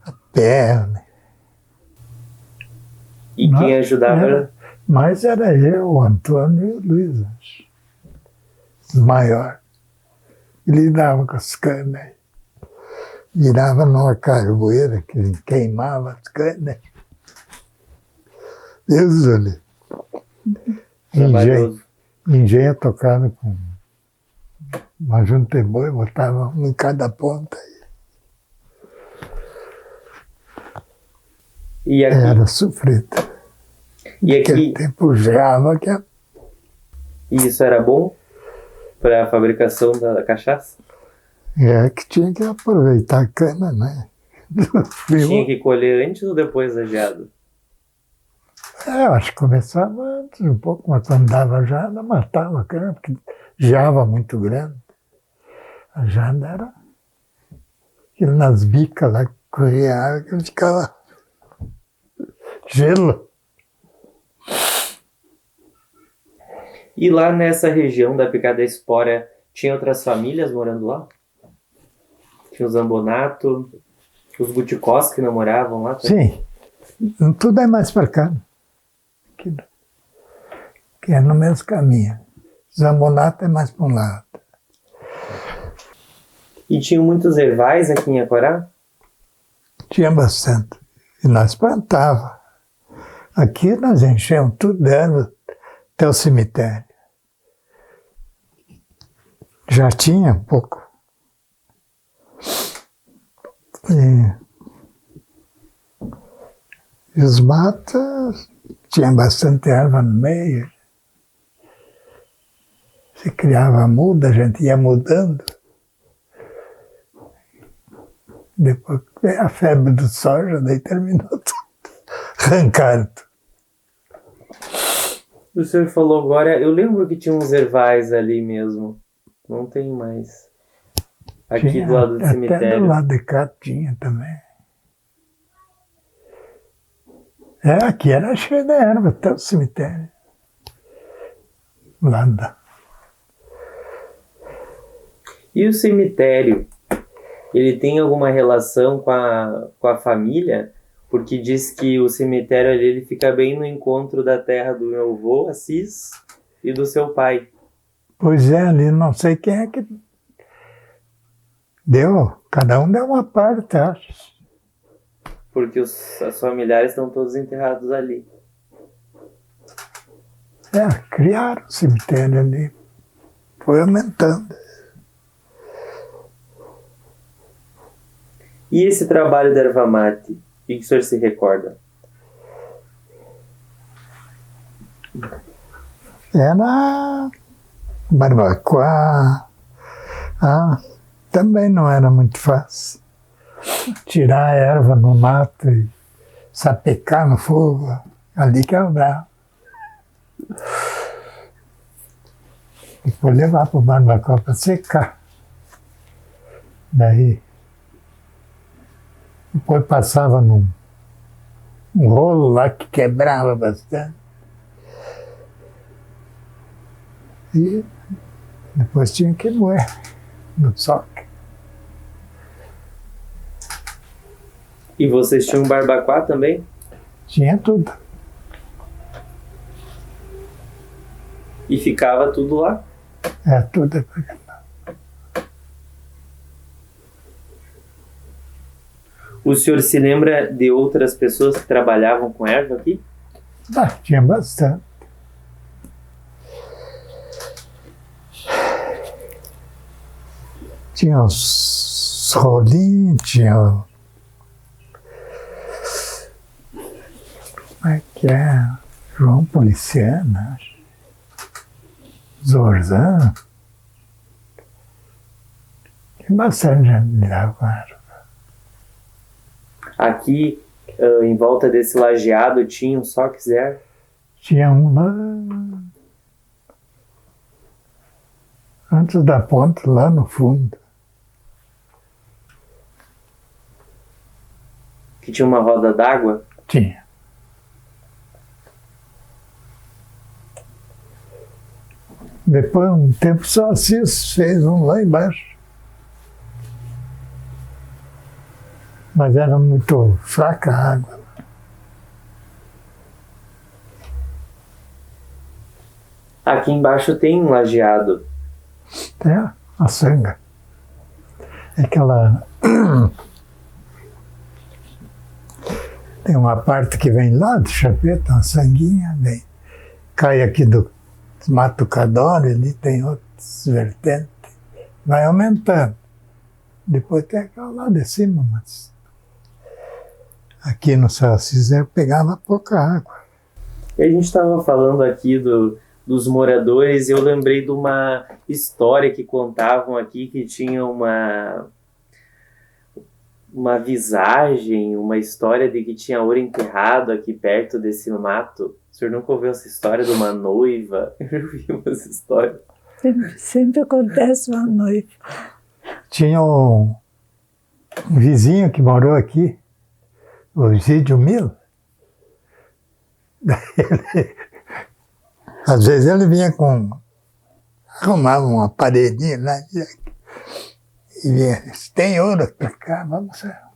A pé, né? E quem ajudava? Mas era eu, o Antônio e o Luiz, acho. O maior. Ele dava com as canas. Virava numa carvoeira que queimava as canas. Deus ali. Engenho tocava com uma junta de boi, botava um em cada ponta. E aqui, era sofrido. E Naquele tempo geava que E isso era bom para a fabricação da cachaça? é que tinha que aproveitar a cana, né? Tinha que colher antes ou depois da geada? Eu acho que começava antes um pouco, mas quando dava jada, matava a cana, porque geava muito grande. A jada era aquilo nas bicas lá, corria água que ficava gelo. E lá nessa região da Picada Espora, tinha outras famílias morando lá? Tinha os Zambonato, os Buticós que não moravam lá também? Sim, tudo é mais para cá. Que é no mesmo caminho. Zambonato é mais para um lado. E tinham muitos ervais aqui em Acorá? Tinha bastante. E nós plantava. Aqui nós enchemos tudo dentro até o cemitério. Já tinha um pouco. E os matos, tinha bastante erva no meio. Se criava muda, a gente ia mudando. Depois veio a febre do soja, daí terminou tudo. Arrancaram tudo. O senhor falou agora, eu lembro que tinha uns ervais ali mesmo. Não tem mais. Aqui Tinha, do lado do até cemitério. do lado de cá tinha também. Aqui era cheio de erva, até o cemitério. Lá da... E o cemitério, ele tem alguma relação com a família? Porque diz que o cemitério ali ele fica bem no encontro da terra do meu avô, Assis, e do seu pai. Pois é, ali não sei quem é que deu. Cada um deu uma parte, acho. Porque os familiares estão todos enterrados ali. Criaram o cemitério ali. Foi aumentando. E esse trabalho da erva mate? O que o senhor se recorda? Era Barbacoa. Também não era muito fácil. Tirar a erva no mato e sapecar no fogo, ali que é o bravo. Depois levar para o Barbacoa para secar. Daí, depois passava num rolo lá que quebrava bastante. E depois tinha que moer no soque. E vocês tinham barbacoa também? Tinha tudo. E ficava tudo lá? Tudo. O senhor se lembra de outras pessoas que trabalhavam com erva aqui? Tinha bastante. Tinha os rolinhos, tinha como é que é? João Policiano, acho. Zorzan. Tem bastante gente que lidava com erva. Aqui, em volta desse lajeado, tinha um só quiser? Tinha um lá, antes da ponte, lá no fundo. Que tinha uma roda d'água? Tinha. Depois, um tempo, só Assis fez um lá embaixo. Mas era muito fraca a água. Aqui embaixo tem um lajeado. Tem a sanga. É aquela... Tem uma parte que vem lá do Chapeta, uma sanguinha, vem. Cai aqui do Mato Cadore, ali tem outras vertentes. Vai aumentando. Depois tem aquela lá de cima, mas... Aqui no São Assis eu pegava pouca água. E a gente estava falando aqui dos moradores, e eu lembrei de uma história que contavam aqui, que tinha uma visagem, uma história de que tinha ouro enterrado aqui perto desse mato. O senhor nunca ouviu essa história de uma noiva? Eu vi umas histórias. Sempre acontece uma noiva. Tinha um vizinho que morou aqui, o Egídio Milo, às vezes ele vinha arrumava uma paredinha lá e vinha, tem ouro para cá, vamos lá.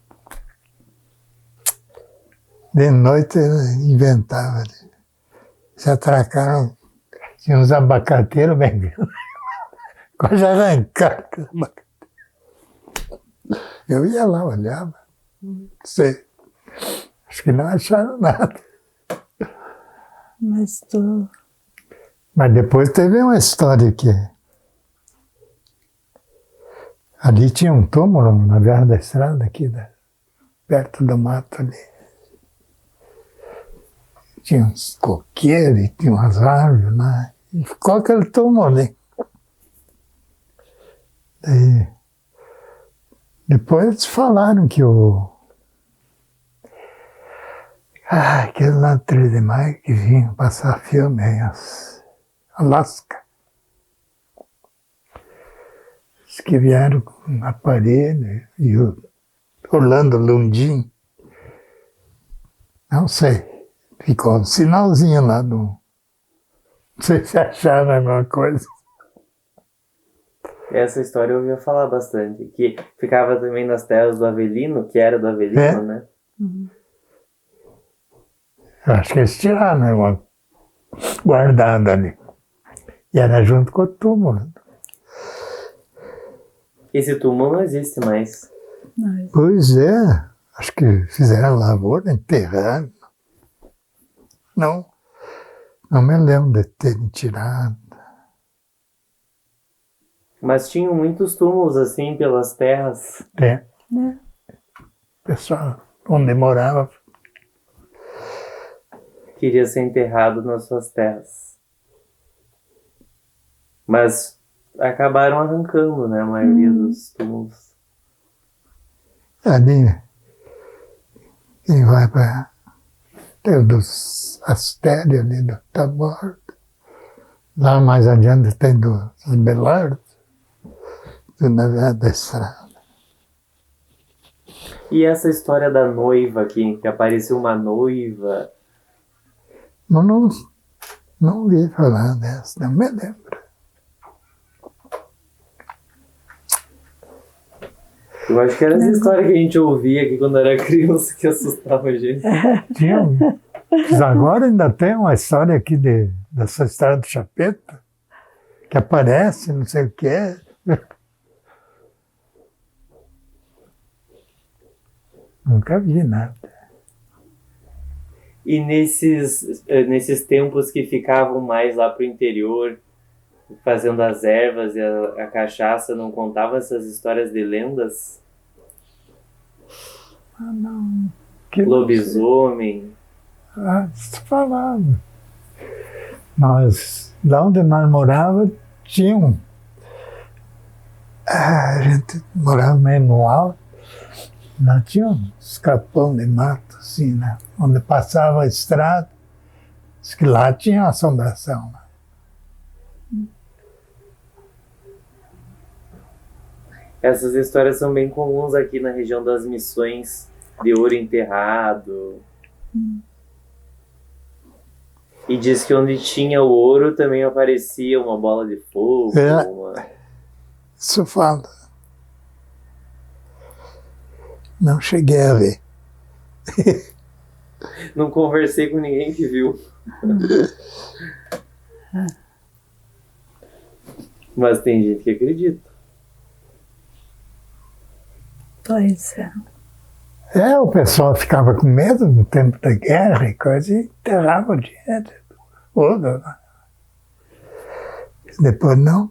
De noite ele inventava. Se atracaram, tinha uns abacateiros bem quase arrancaram aquele abacate. Eu ia lá, olhava, não sei, acho que não acharam nada. Mas depois teve uma história que ali tinha um túmulo na beira da estrada aqui, perto do mato ali. Tinha uns coqueiros e tinha umas árvores lá. E ficou aquele túmulo ali. Daí, depois eles falaram que aquele lá do 3 de maio que vinha passar filme em Alasca. Diz que vieram com um aparelho e o Orlando Lundim, não sei, ficou um sinalzinho lá não sei se acharam alguma coisa. Essa história eu ouvia falar bastante, que ficava também nas terras do Avelino, que era do Avelino, né? Eu acho que eles tiraram, né, uma guardada ali. E era junto com o túmulo. Esse túmulo não existe mais. Pois é, acho que fizeram lavoura, enterraram. Não me lembro de terem tirado. Mas tinham muitos túmulos assim pelas terras. É. O pessoal, onde morava. Queria ser enterrado nas suas terras. Mas acabaram arrancando, né, a maioria dos túmulos. Ali, quem vai para tem dos Astérios ali do Tabor. Lá mais adiante tem dos Belardo, na beira da estrada. E essa história da noiva aqui, que apareceu uma noiva. Não vi falar dessa, não me lembro. Eu acho que era essa história que a gente ouvia aqui quando era criança que assustava a gente. Mas agora ainda tem uma história aqui dessa estrada do Chapeta, que aparece, não sei o que é. Nunca vi nada. E nesses tempos que ficavam mais lá pro interior, fazendo as ervas e a cachaça, não contavam essas histórias de lendas? Não. Lobisomem? Falava. Lá onde nós morávamos, tinha a gente morava meio no alto, lá tinha uns capão de mato, assim, né? Onde passava a estrada, diz que lá tinha assombração. Né? Essas histórias são bem comuns aqui na região das Missões, de ouro enterrado. E diz que onde tinha o ouro também aparecia uma bola de fogo. Isso fala. Não cheguei a ver. Não conversei com ninguém que viu. Mas tem gente que acredita. Pois é. O pessoal ficava com medo no tempo da guerra e coisa, e enterrava o dinheiro. Ouro. Depois não.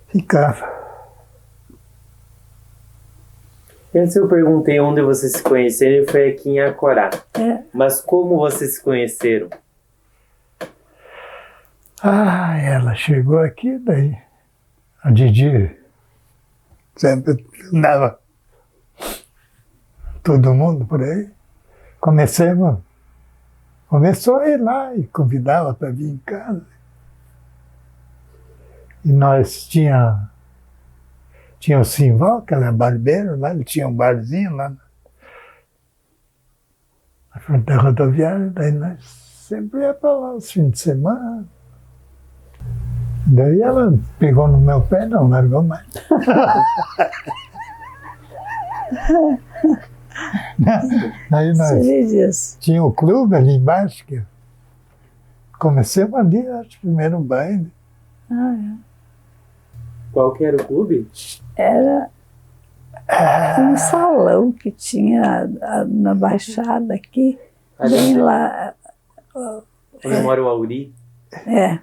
Ficava. Antes eu perguntei onde vocês se conheceram e foi aqui em Acorá. Mas como vocês se conheceram? Ela chegou aqui, daí a Didi sempre andava todo mundo por aí. Começou a ir lá e convidava para vir em casa. E nós tinha Tinha o Simval, que era barbeiro, lá ele tinha um barzinho lá na frente da rodoviária, daí nós sempre ia para lá os fins de semana. Daí ela pegou no meu pé, não largou mais. Aí nós tinha o clube ali embaixo, que comecei ali, acho, primeiro baile. Qual que era o clube? Era um salão que tinha na Baixada aqui, bem lá. Onde mora o Auri?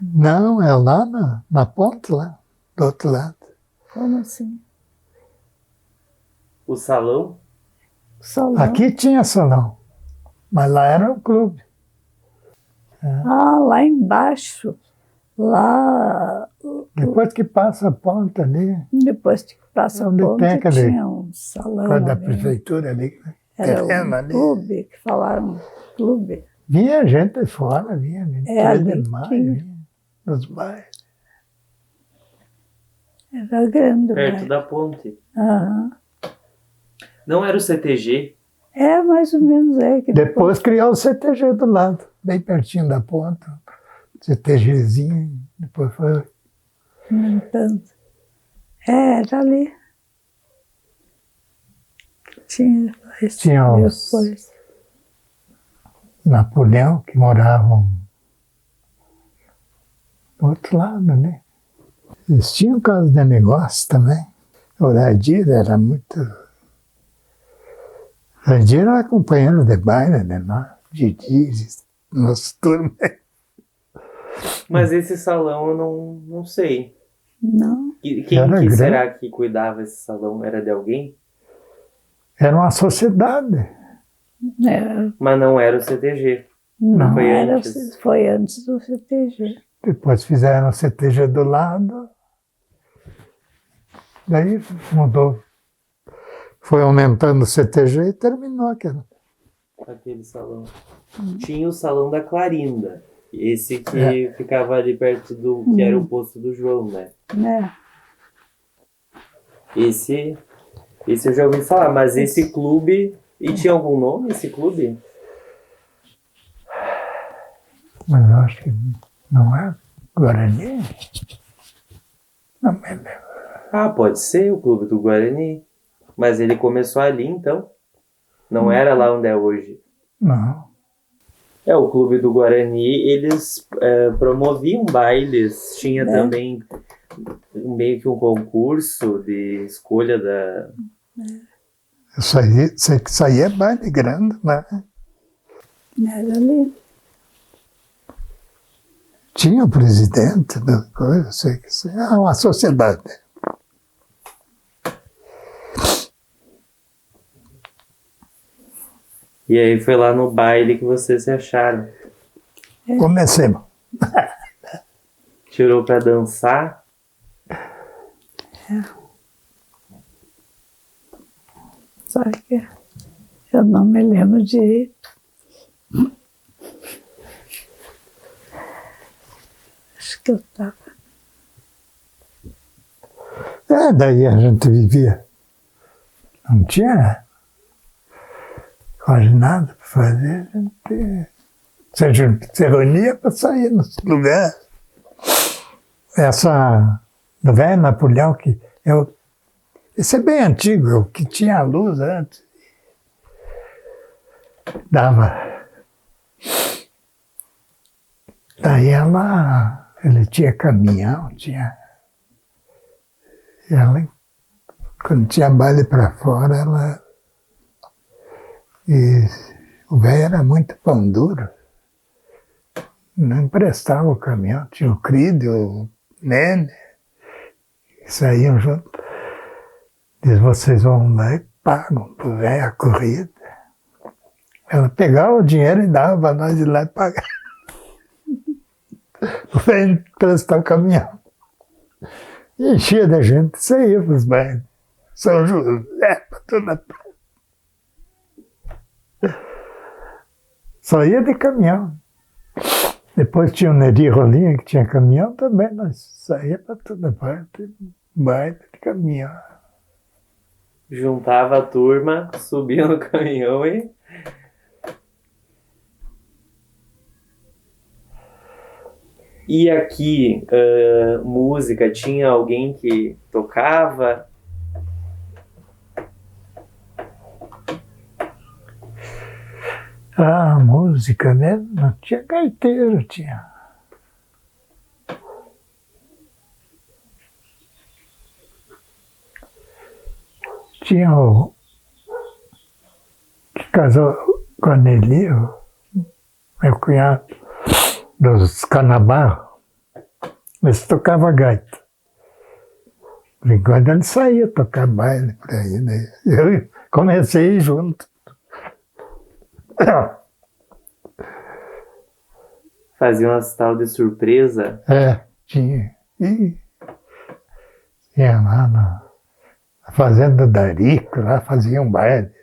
Não, é lá na ponte, lá, do outro lado. Como assim? O salão? Salão. Aqui tinha salão, mas lá era um clube. Lá embaixo, lá... Depois que passa a ponte ali, Depois que passa a onde ponte, tem aquele- tinha um salão perto da ali. prefeitura ali, Era terreno um ali. clube, que falaram clube. Vinha gente de fora, vinha gente ali de maio, tinha. vinha nos bairros. Era grande, Perto né? da ponte. Aham. Não era o CTG? Mais ou menos que Depois criou o CTG do lado, bem pertinho da ponta. CTGzinho, depois foi. aumentando. Era ali. Tinha Tinha Napoleão, que moravam do outro lado, né? Eles tinham casa de negócio também. O Radir era muito... O Radir era companheiro de baile, né? Didi, nosso turma. Mas esse salão eu não sei. Não. Quem Era que grande. será que cuidava esse salão? Era de alguém? Era uma sociedade. Mas não era o CTG. Não Foi era, antes. foi antes do CTG. Depois fizeram o CTG do lado. Daí mudou. Foi aumentando o CTG e terminou Aquele salão. Tinha o salão da Clarinda. Esse que ficava ali perto do que era o posto do João, né? Esse eu já ouvi falar, mas esse clube... E tinha algum nome esse clube? Mas eu acho que não é Guarani. Não me lembro. Ah, pode ser o clube do Guarani. Mas ele começou ali, então? Não era lá onde é hoje? Não. O clube do Guarani, eles promoviam bailes. Tinha também meio que um concurso de escolha da... Isso aí é baile grande, né? Era ali. Tinha o presidente da coisa, sei que é uma sociedade. E aí foi lá no baile que vocês se acharam. Comecemos. Tirou pra dançar. Só que eu não me lembro direito. Acho que eu estava. Daí a gente vivia. Não tinha quase nada para fazer. A gente se reunia para sair nos lugares. Essa do velho Napoleão, que esse é bem antigo, o que tinha luz antes. Dava. Daí ele tinha caminhão, ela, quando tinha baile para fora, e o velho era muito pão duro. Não emprestava o caminhão, tinha o Cride, o Nene, que saíam juntos. Diz, vocês vão lá e pagam pro velho a corrida. Ela pegava o dinheiro e dava para nós ir lá e pagar. O velho emprestar o caminhão. E enchia de gente, saía para os bairros. São José, para toda parte. Só ia de caminhão. Depois tinha o Neri Rolinha, que tinha caminhão também, nós saía para toda parte, baile de caminhão. Juntava a turma, subia no caminhão e... E aqui, música, tinha alguém que tocava? A música, né? Não tinha gaiteiro, tinha. Tinha o que casou com a Nelly, meu cunhado, dos Canabarro. Eles tocavam gaita. Enquanto ele saía tocar baile por aí, né? Eu comecei junto. Fazia umas tal de surpresa? Tinha. E tinha lá na Fazenda da Rico, lá fazia um baile.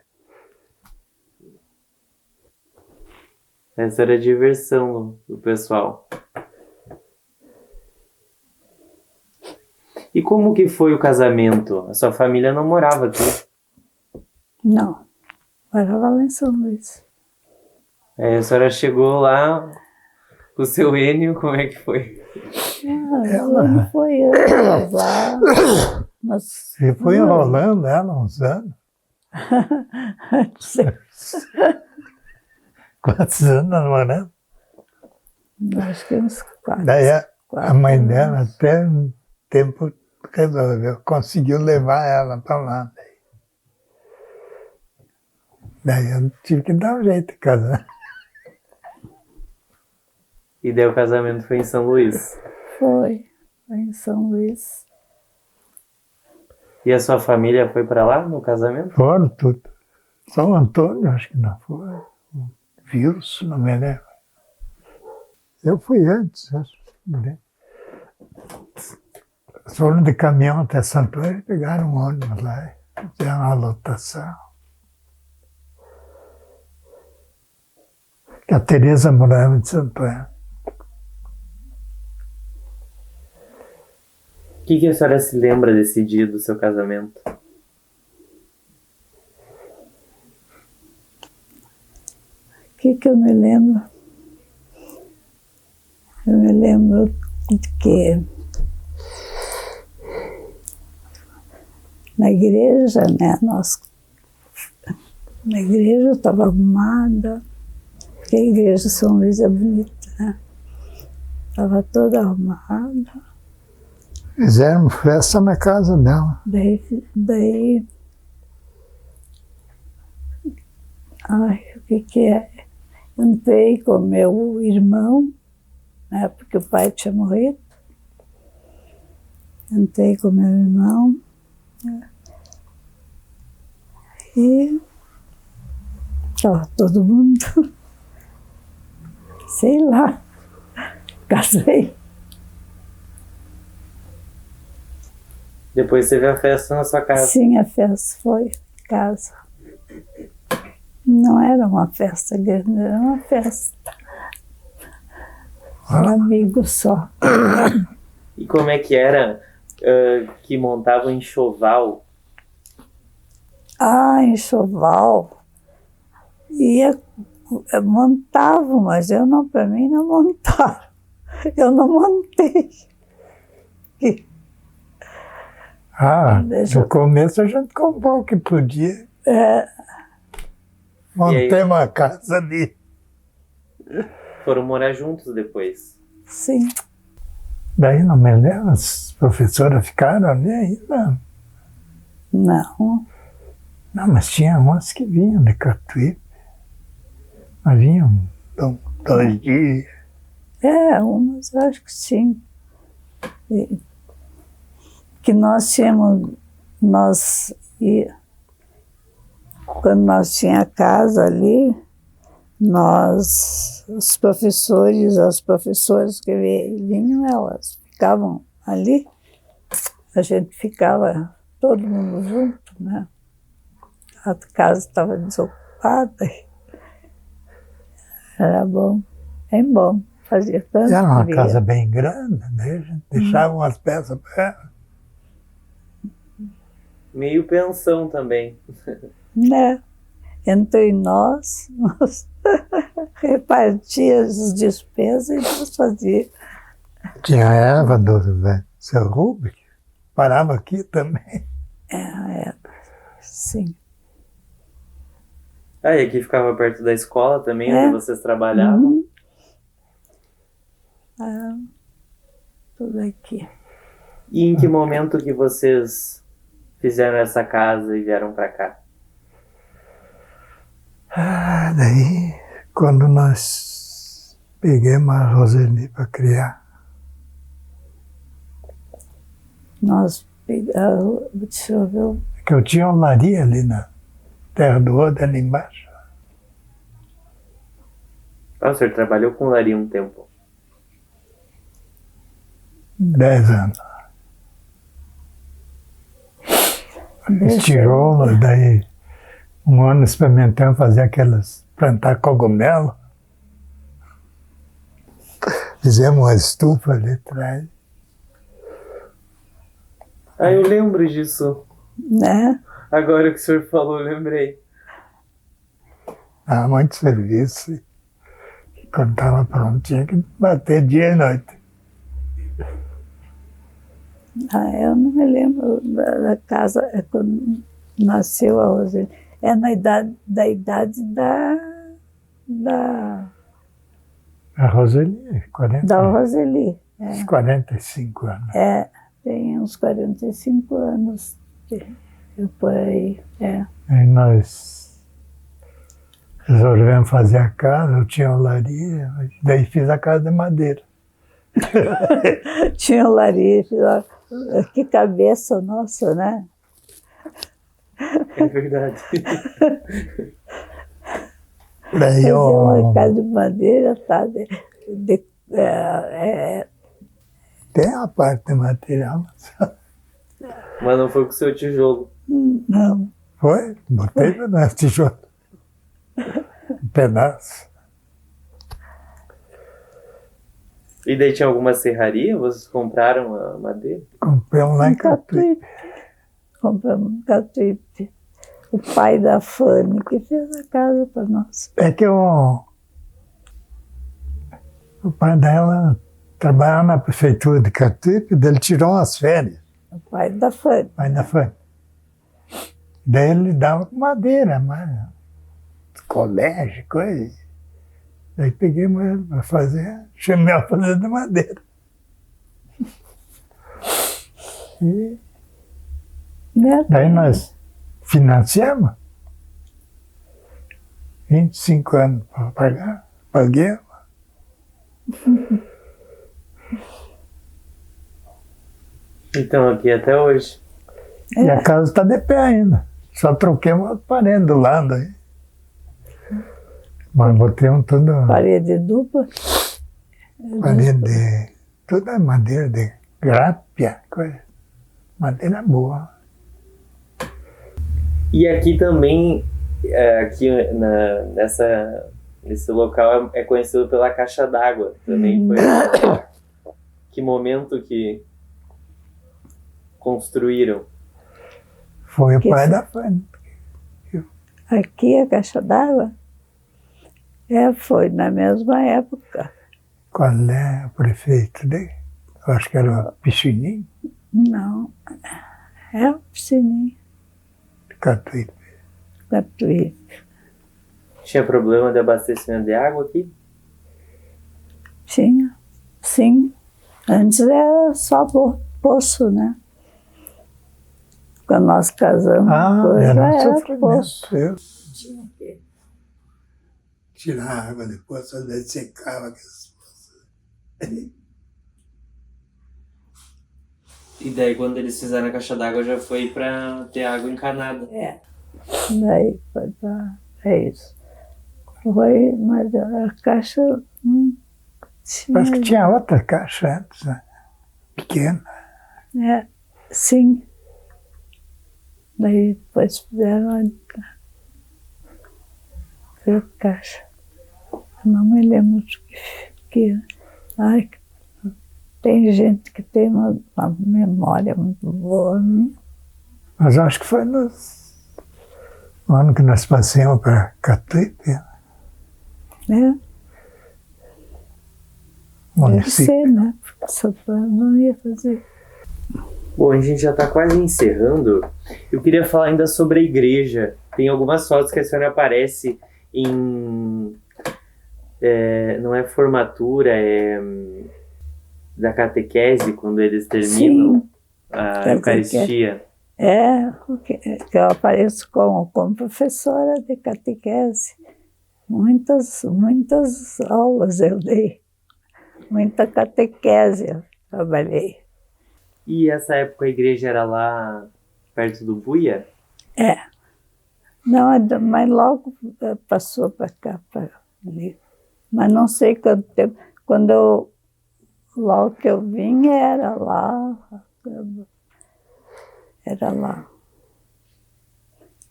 Essa era a diversão do pessoal. E como que foi o casamento? A sua família não morava aqui? Não, morava lá em São Luís. Aí a senhora chegou lá, com o seu Enio, como é que foi? Ela foi antes lá, mas... Você foi enrolando ela uns anos. Quantos anos namorando? Acho que uns 4. Daí a mãe dela, até um tempo, resolveu, conseguiu levar ela para lá. Daí eu tive que dar um jeito de casar. E daí o casamento foi em São Luís? Foi em São Luís. E a sua família foi para lá no casamento? Foram tudo. São Antônio, acho que não foi. Wilson, não me lembro. Eu fui antes, acho. Foram de caminhão até Santo Antônio e pegaram um ônibus lá e fizeram uma lotação. Que a Tereza morava em Santo Antônio. O que a senhora se lembra desse dia do seu casamento? O que eu me lembro? Eu me lembro de que na igreja, né, na igreja eu estava arrumada, porque a igreja de São Luís é bonita, né? Estava toda arrumada. Fizeram festa na casa dela. Daí, ai, o que é? Entrei com meu irmão, né, porque o pai tinha morrido. Entrei com meu irmão, né, e estava todo mundo, sei lá, casei. Depois teve a festa na sua casa? Sim, a festa foi em casa. Não era uma festa grande, era uma festa. Um amigo só. E como é que era que montava o enxoval? Enxoval. Montavam, mas para mim não montaram. Eu não montei. No começo a gente comprou o que podia. Montei uma casa ali. Foram morar juntos depois? Sim. Daí não me lembro, as professoras ficaram ali ainda. Não. Não, mas tinha umas que vinham de Catuípe. Mas vinham 2 dias. Umas acho que sim. Que nós tínhamos, quando nós tínhamos a casa ali, os professores, as professoras que vinham, elas ficavam ali, a gente ficava todo mundo junto, né? A casa estava desocupada, era bom, bem bom, fazia tanto. Era uma casa bem grande, né? A gente deixava umas peças para ela. Meio pensão também. Né? Entre nós repartia as despesas e nós fazíamos. Tinha a erva do seu Rubik, parava aqui também. Sim. Ah, e aqui ficava perto da escola também, É. onde vocês trabalhavam? Uhum. Tudo aqui. E em que momento que vocês fizeram essa casa e vieram para cá? Daí, quando nós pegamos a Roseli para criar, Nós pegamos, deixa eu ver, que eu tinha uma laria ali na Terra do Ouro, ali embaixo. Ah, o senhor trabalhou com laria um tempo. 10 anos. deixa eu Tijolo, daí um ano experimentando fazer aquelas, plantar cogumelo. Fizemos uma estufa ali atrás. Ah, eu lembro disso. né? Agora que o senhor falou, eu lembrei. Ah, muito serviço. E quando estava pronto, tinha que bater dia e noite. Eu não me lembro da casa, quando nasceu a Roseli. É na idade da A Roseli, 40, da Roseli. uns 45 anos. Tem uns 45 anos por aí. Aí nós resolvemos fazer a casa, eu tinha olaria, daí fiz a casa de madeira. Tinha olaria, que cabeça nossa, né? É verdade. Daí Fazer uma eu, casa de madeira, tá? tem a parte de material, Mas não foi com o seu tijolo. Não. foi, botei no tijolo, um pedaço. E daí tinha alguma serraria? Vocês compraram a madeira? Compramos lá em Catuí. Compramos um Catuípe. O pai da Fanny que fez a casa para nós. É que o pai dela trabalhava na prefeitura de Catuípe, daí ele tirou umas férias, O pai da Fanny. pai da Fã. Daí ele dava com madeira, mas colégio, coisa. Daí peguei ele para fazer, chamei a fazer de madeira. E Né? daí nós financiamos 25 anos para pagar, paguei. Então, aqui até hoje. E a casa está de pé ainda. Só troquei uma parede do lado aí. Mas botei tudo Parede dupla. parede de. Tudo é madeira de grápia, coisa. Madeira boa. E aqui também, aqui nesse local é conhecido pela caixa d'água. Também foi. Que momento que construíram? Foi o Que pai foi? da Fanny. Aqui a caixa d'água. Foi na mesma época. Qual é o prefeito dele? Eu acho que era o Pichininho, Não. É o piscininho. de Catuípe. Catuípe. Tinha problema de abastecimento de água aqui? Tinha. Sim. Antes era só poço, né? Quando nós casamos, Era era poço. sofrimento. Eu tinha que tirar a água depois, só daí secava aquelas poças. E daí quando eles fizeram a caixa d'água já foi para ter água encanada. Daí foi pra... É isso. Foi, mas a caixa tinha... Acho que tinha outra caixa antes, né? Pequena. Sim. Daí depois fizeram a caixa. Eu não me lembro do que... Ai, tem gente que tem uma memória muito boa, né? Mas acho que foi no ano que nós passeamos para Catuípe, Deve município. ser, né? Porque só não ia fazer. Bom, a gente já está quase encerrando. Eu queria falar ainda sobre a igreja. Tem algumas fotos que a senhora aparece em... não é formatura, é da catequese, quando eles terminam Sim, a catequese. Eucaristia. Que eu apareço como professora de catequese. Muitas aulas eu dei. Muita catequese eu trabalhei. E essa época a igreja era lá perto do Buia? Não, mas logo passou para cá, para ali. Mas não sei quanto tempo. Logo que eu vim, era lá. Era lá.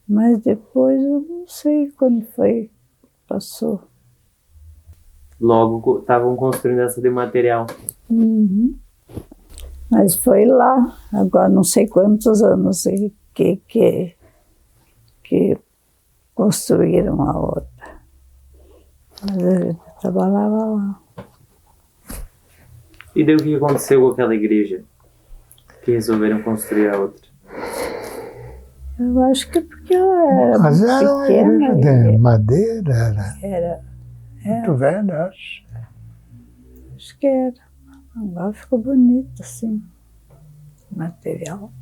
Mas depois eu não sei quando foi, passou. Logo estavam construindo essa de material. Uhum. Mas foi lá, agora não sei quantos anos que construíram a outra. Mas a gente trabalhava lá. E daí o que aconteceu com aquela igreja? Que resolveram construir a outra? Eu acho que porque ela era Mas muito era uma pequena. igreja de madeira, Era, muito velha, acho. acho que era. Agora ficou bonito, assim, o material.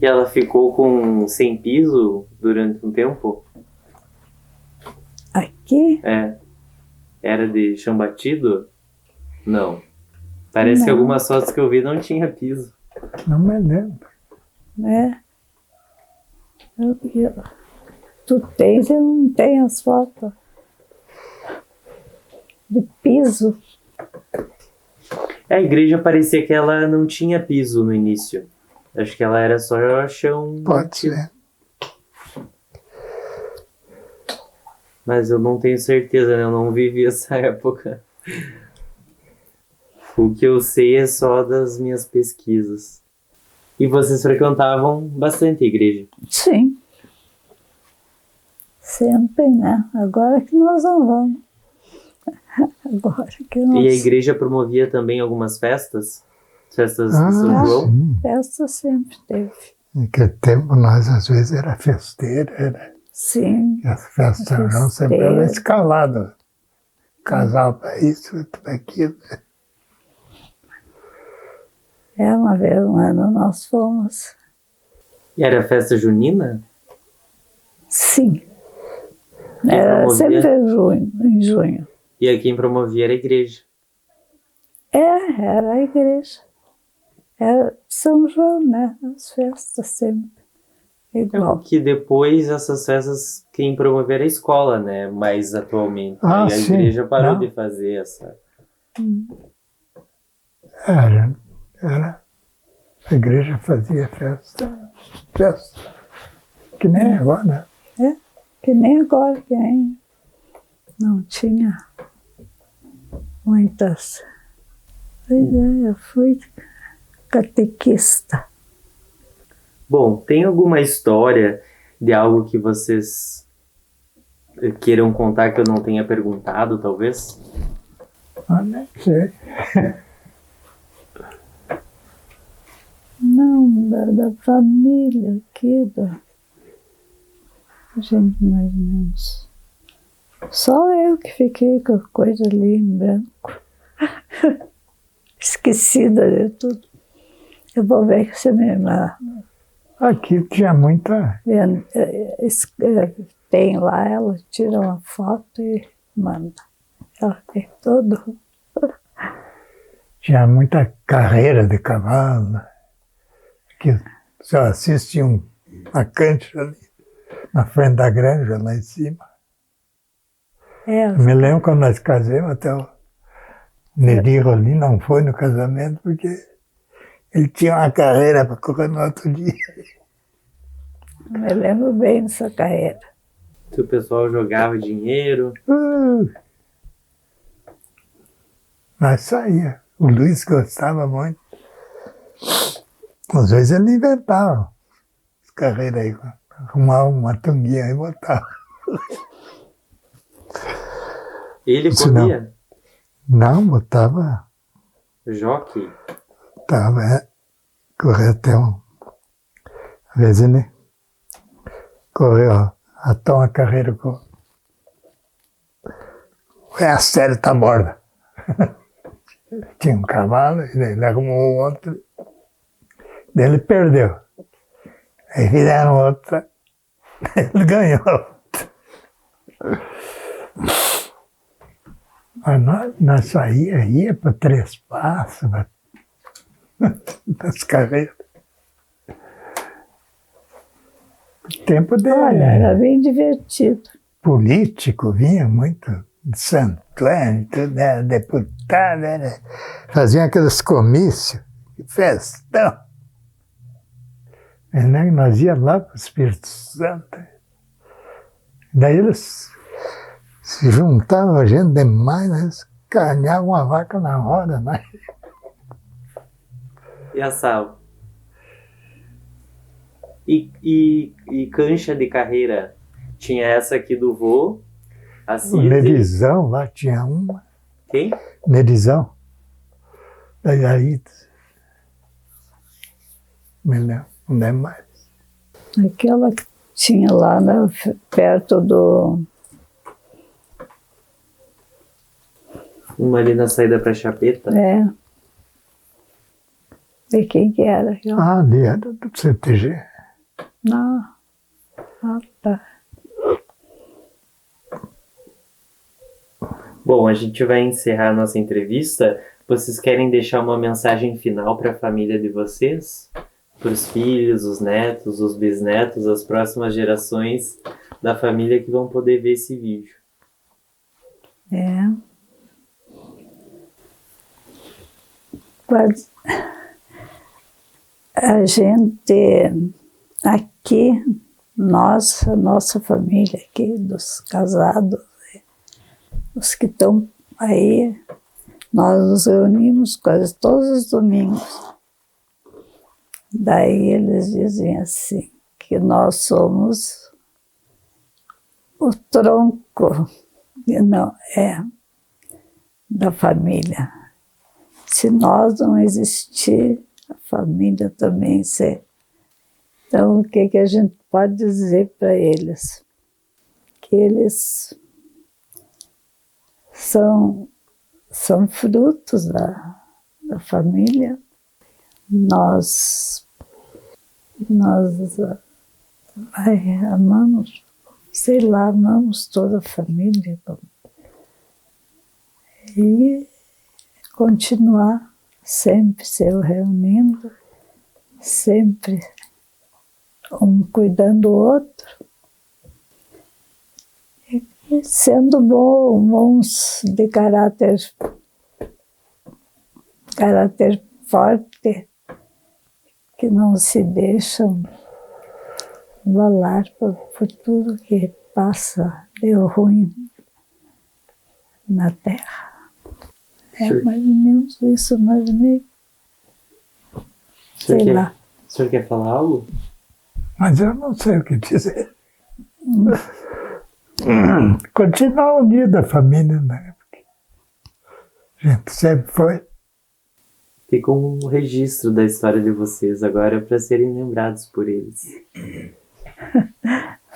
E ela ficou sem piso durante um tempo? Aqui, Era de chão batido? Não. Parece que Não. algumas fotos que eu vi não tinha piso. Não me lembro. né? Tu tens, eu não tenho as fotos de piso. A igreja parecia que ela não tinha piso no início. Acho que ela era só chão Pode batido. ser. Mas eu não tenho certeza, né? Eu não vivi essa época. O que eu sei é só das minhas pesquisas. E vocês frequentavam bastante a igreja? Sim. Sempre, né? Agora que nós não vamos. Agora que nós... E a igreja promovia também algumas festas? Festas de São Ah, João? sim. Festa sempre teve. Naquele tempo nós às vezes era festeira, né? Sim. E as festas de São João sempre era Festeira. escalado. Casal para isso, outro para aquilo. Uma vez um ano nós fomos. E era festa junina? Sim. Quem Era promovia? sempre em junho. E aí quem promovia era a igreja. Era a igreja. Era São João, né? As festas sempre. Igual. Que depois essas festas quem promovia era a escola, né? Mais atualmente. Ah, Aí a sim. igreja parou Não. de fazer essa. Era. A igreja fazia festa. Que nem agora, né? Que nem agora que ainda não tinha muitas. Pois eu fui catequista. Bom, tem alguma história de algo que vocês queiram contar que eu não tenha perguntado, talvez? Ah, nem sei. Não, da família aqui, da gente mais ou menos. Só eu que fiquei com a coisa ali em branco. Esquecida de tudo. Eu vou ver que você me Aqui tinha muita. tem lá, ela tira uma foto e manda. Ela tem tudo. Tinha muita carreira de cavalo. Que você assiste uma cancha ali, na frente da granja, lá em cima. Eu me lembro quando nós casamos, até o Neri Rolim não foi no casamento, porque ele tinha uma carreira para correr no outro dia. Eu me lembro bem dessa carreira. Que o pessoal jogava dinheiro. Nós saía. O Luiz gostava muito. Às vezes ele inventava as carreiras aí, arrumava uma tanguinha e botava. Ele Isso corria? Não, botava, Jockey? corria até um. Às vezes ele correu até uma carreira com. A série tá morta. Tinha um cavalo, e daí ele arrumou outro. Daí ele perdeu. Aí fizeram outra. Ele ganhou. Mas nós ia para 3 Passos, nas carreiras. O tempo dele. Olha, era bem divertido. Político, vinha muito de Santo Antônio, tudo, era deputado, fazia aqueles comícios, festão. E, né, nós íamos lá para o Espírito Santo. Daí eles se juntavam a gente demais, eles carneavam a vaca na roda, né? E assava? E cancha de carreira? Tinha essa aqui do vô, a O Cid. Nerizão lá tinha uma. Quem? Nerizão. Daí me lembro, não lembro mais. Aquela que tinha lá perto do... Uma ali na saída para Chapeta. É. E quem que era? Ali era do CTG. Não. Ah, tá. Bom, a gente vai encerrar a nossa entrevista. Vocês querem deixar uma mensagem final para a família de vocês? Para os filhos, os netos, os bisnetos, as próximas gerações da família que vão poder ver esse vídeo. É. Mas a gente aqui, a nossa família aqui, dos casados, os que estão aí, nós nos reunimos quase todos os domingos. Daí eles dizem assim, que nós somos o tronco, não, da família. Se nós não existir, a família também ser. Então, o que a gente pode dizer para eles? Que eles são frutos da família. Nós amamos, sei lá, amamos toda a família. E continuar sempre se reunindo, sempre um cuidando do outro, e sendo bons de caráter forte, que não se deixam abalar por tudo que passa de ruim na Terra. É mais ou menos isso, mais ou menos. Sei lá. O senhor quer falar algo? Mas eu não sei o que dizer. Continuar unida a família, né? Porque a gente sempre foi. Fica um registro da história de vocês agora para serem lembrados por eles.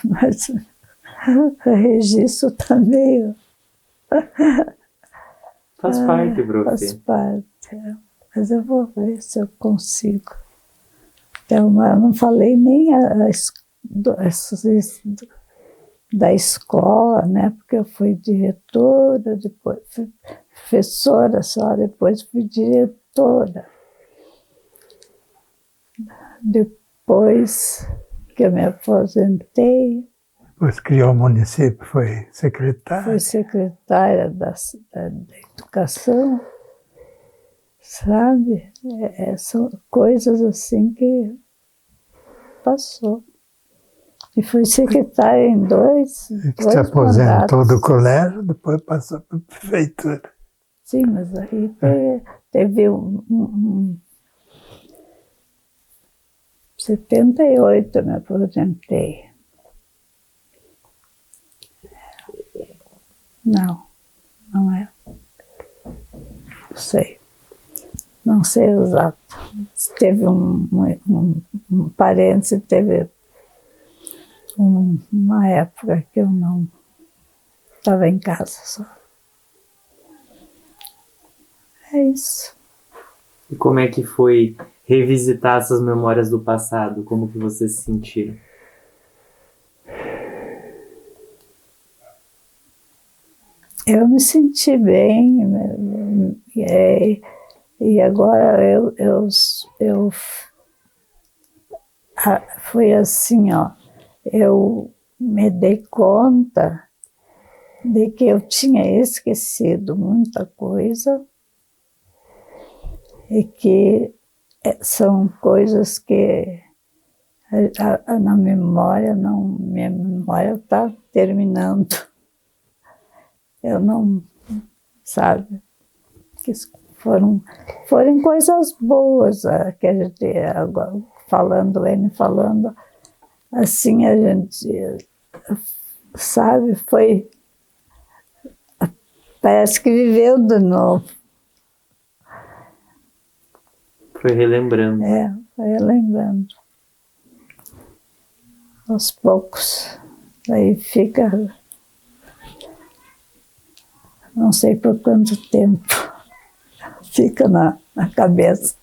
Mas o registro também. Faz parte, prof. Faz parte. Mas eu vou ver se eu consigo. Então, eu não falei nem da escola, né? Porque eu fui diretora, depois fui professora só, depois fui diretora. Depois que eu me aposentei, Depois criou o município, foi secretária. fui secretária da Educação, sabe? São coisas assim que passou. E fui secretária em dois Se aposentou mandatos. do colégio, depois passou para a prefeitura. Sim, mas aí teve 78 eu me aposentei. Não, não é. Não sei. Não sei exato. Teve um parente, teve uma época que eu não estava em casa só. É isso. E como é que foi revisitar essas memórias do passado? Como que você se sentiu? Eu me senti bem, e agora foi assim, ó, eu me dei conta de que eu tinha esquecido muita coisa e que são coisas que na memória, minha memória está terminando. Eu não, sabe, que foram coisas boas, que a gente, agora, falando, assim a gente, sabe, parece que viveu de novo. Foi relembrando. Foi relembrando. Aos poucos. Aí fica, não sei por quanto tempo, fica na cabeça.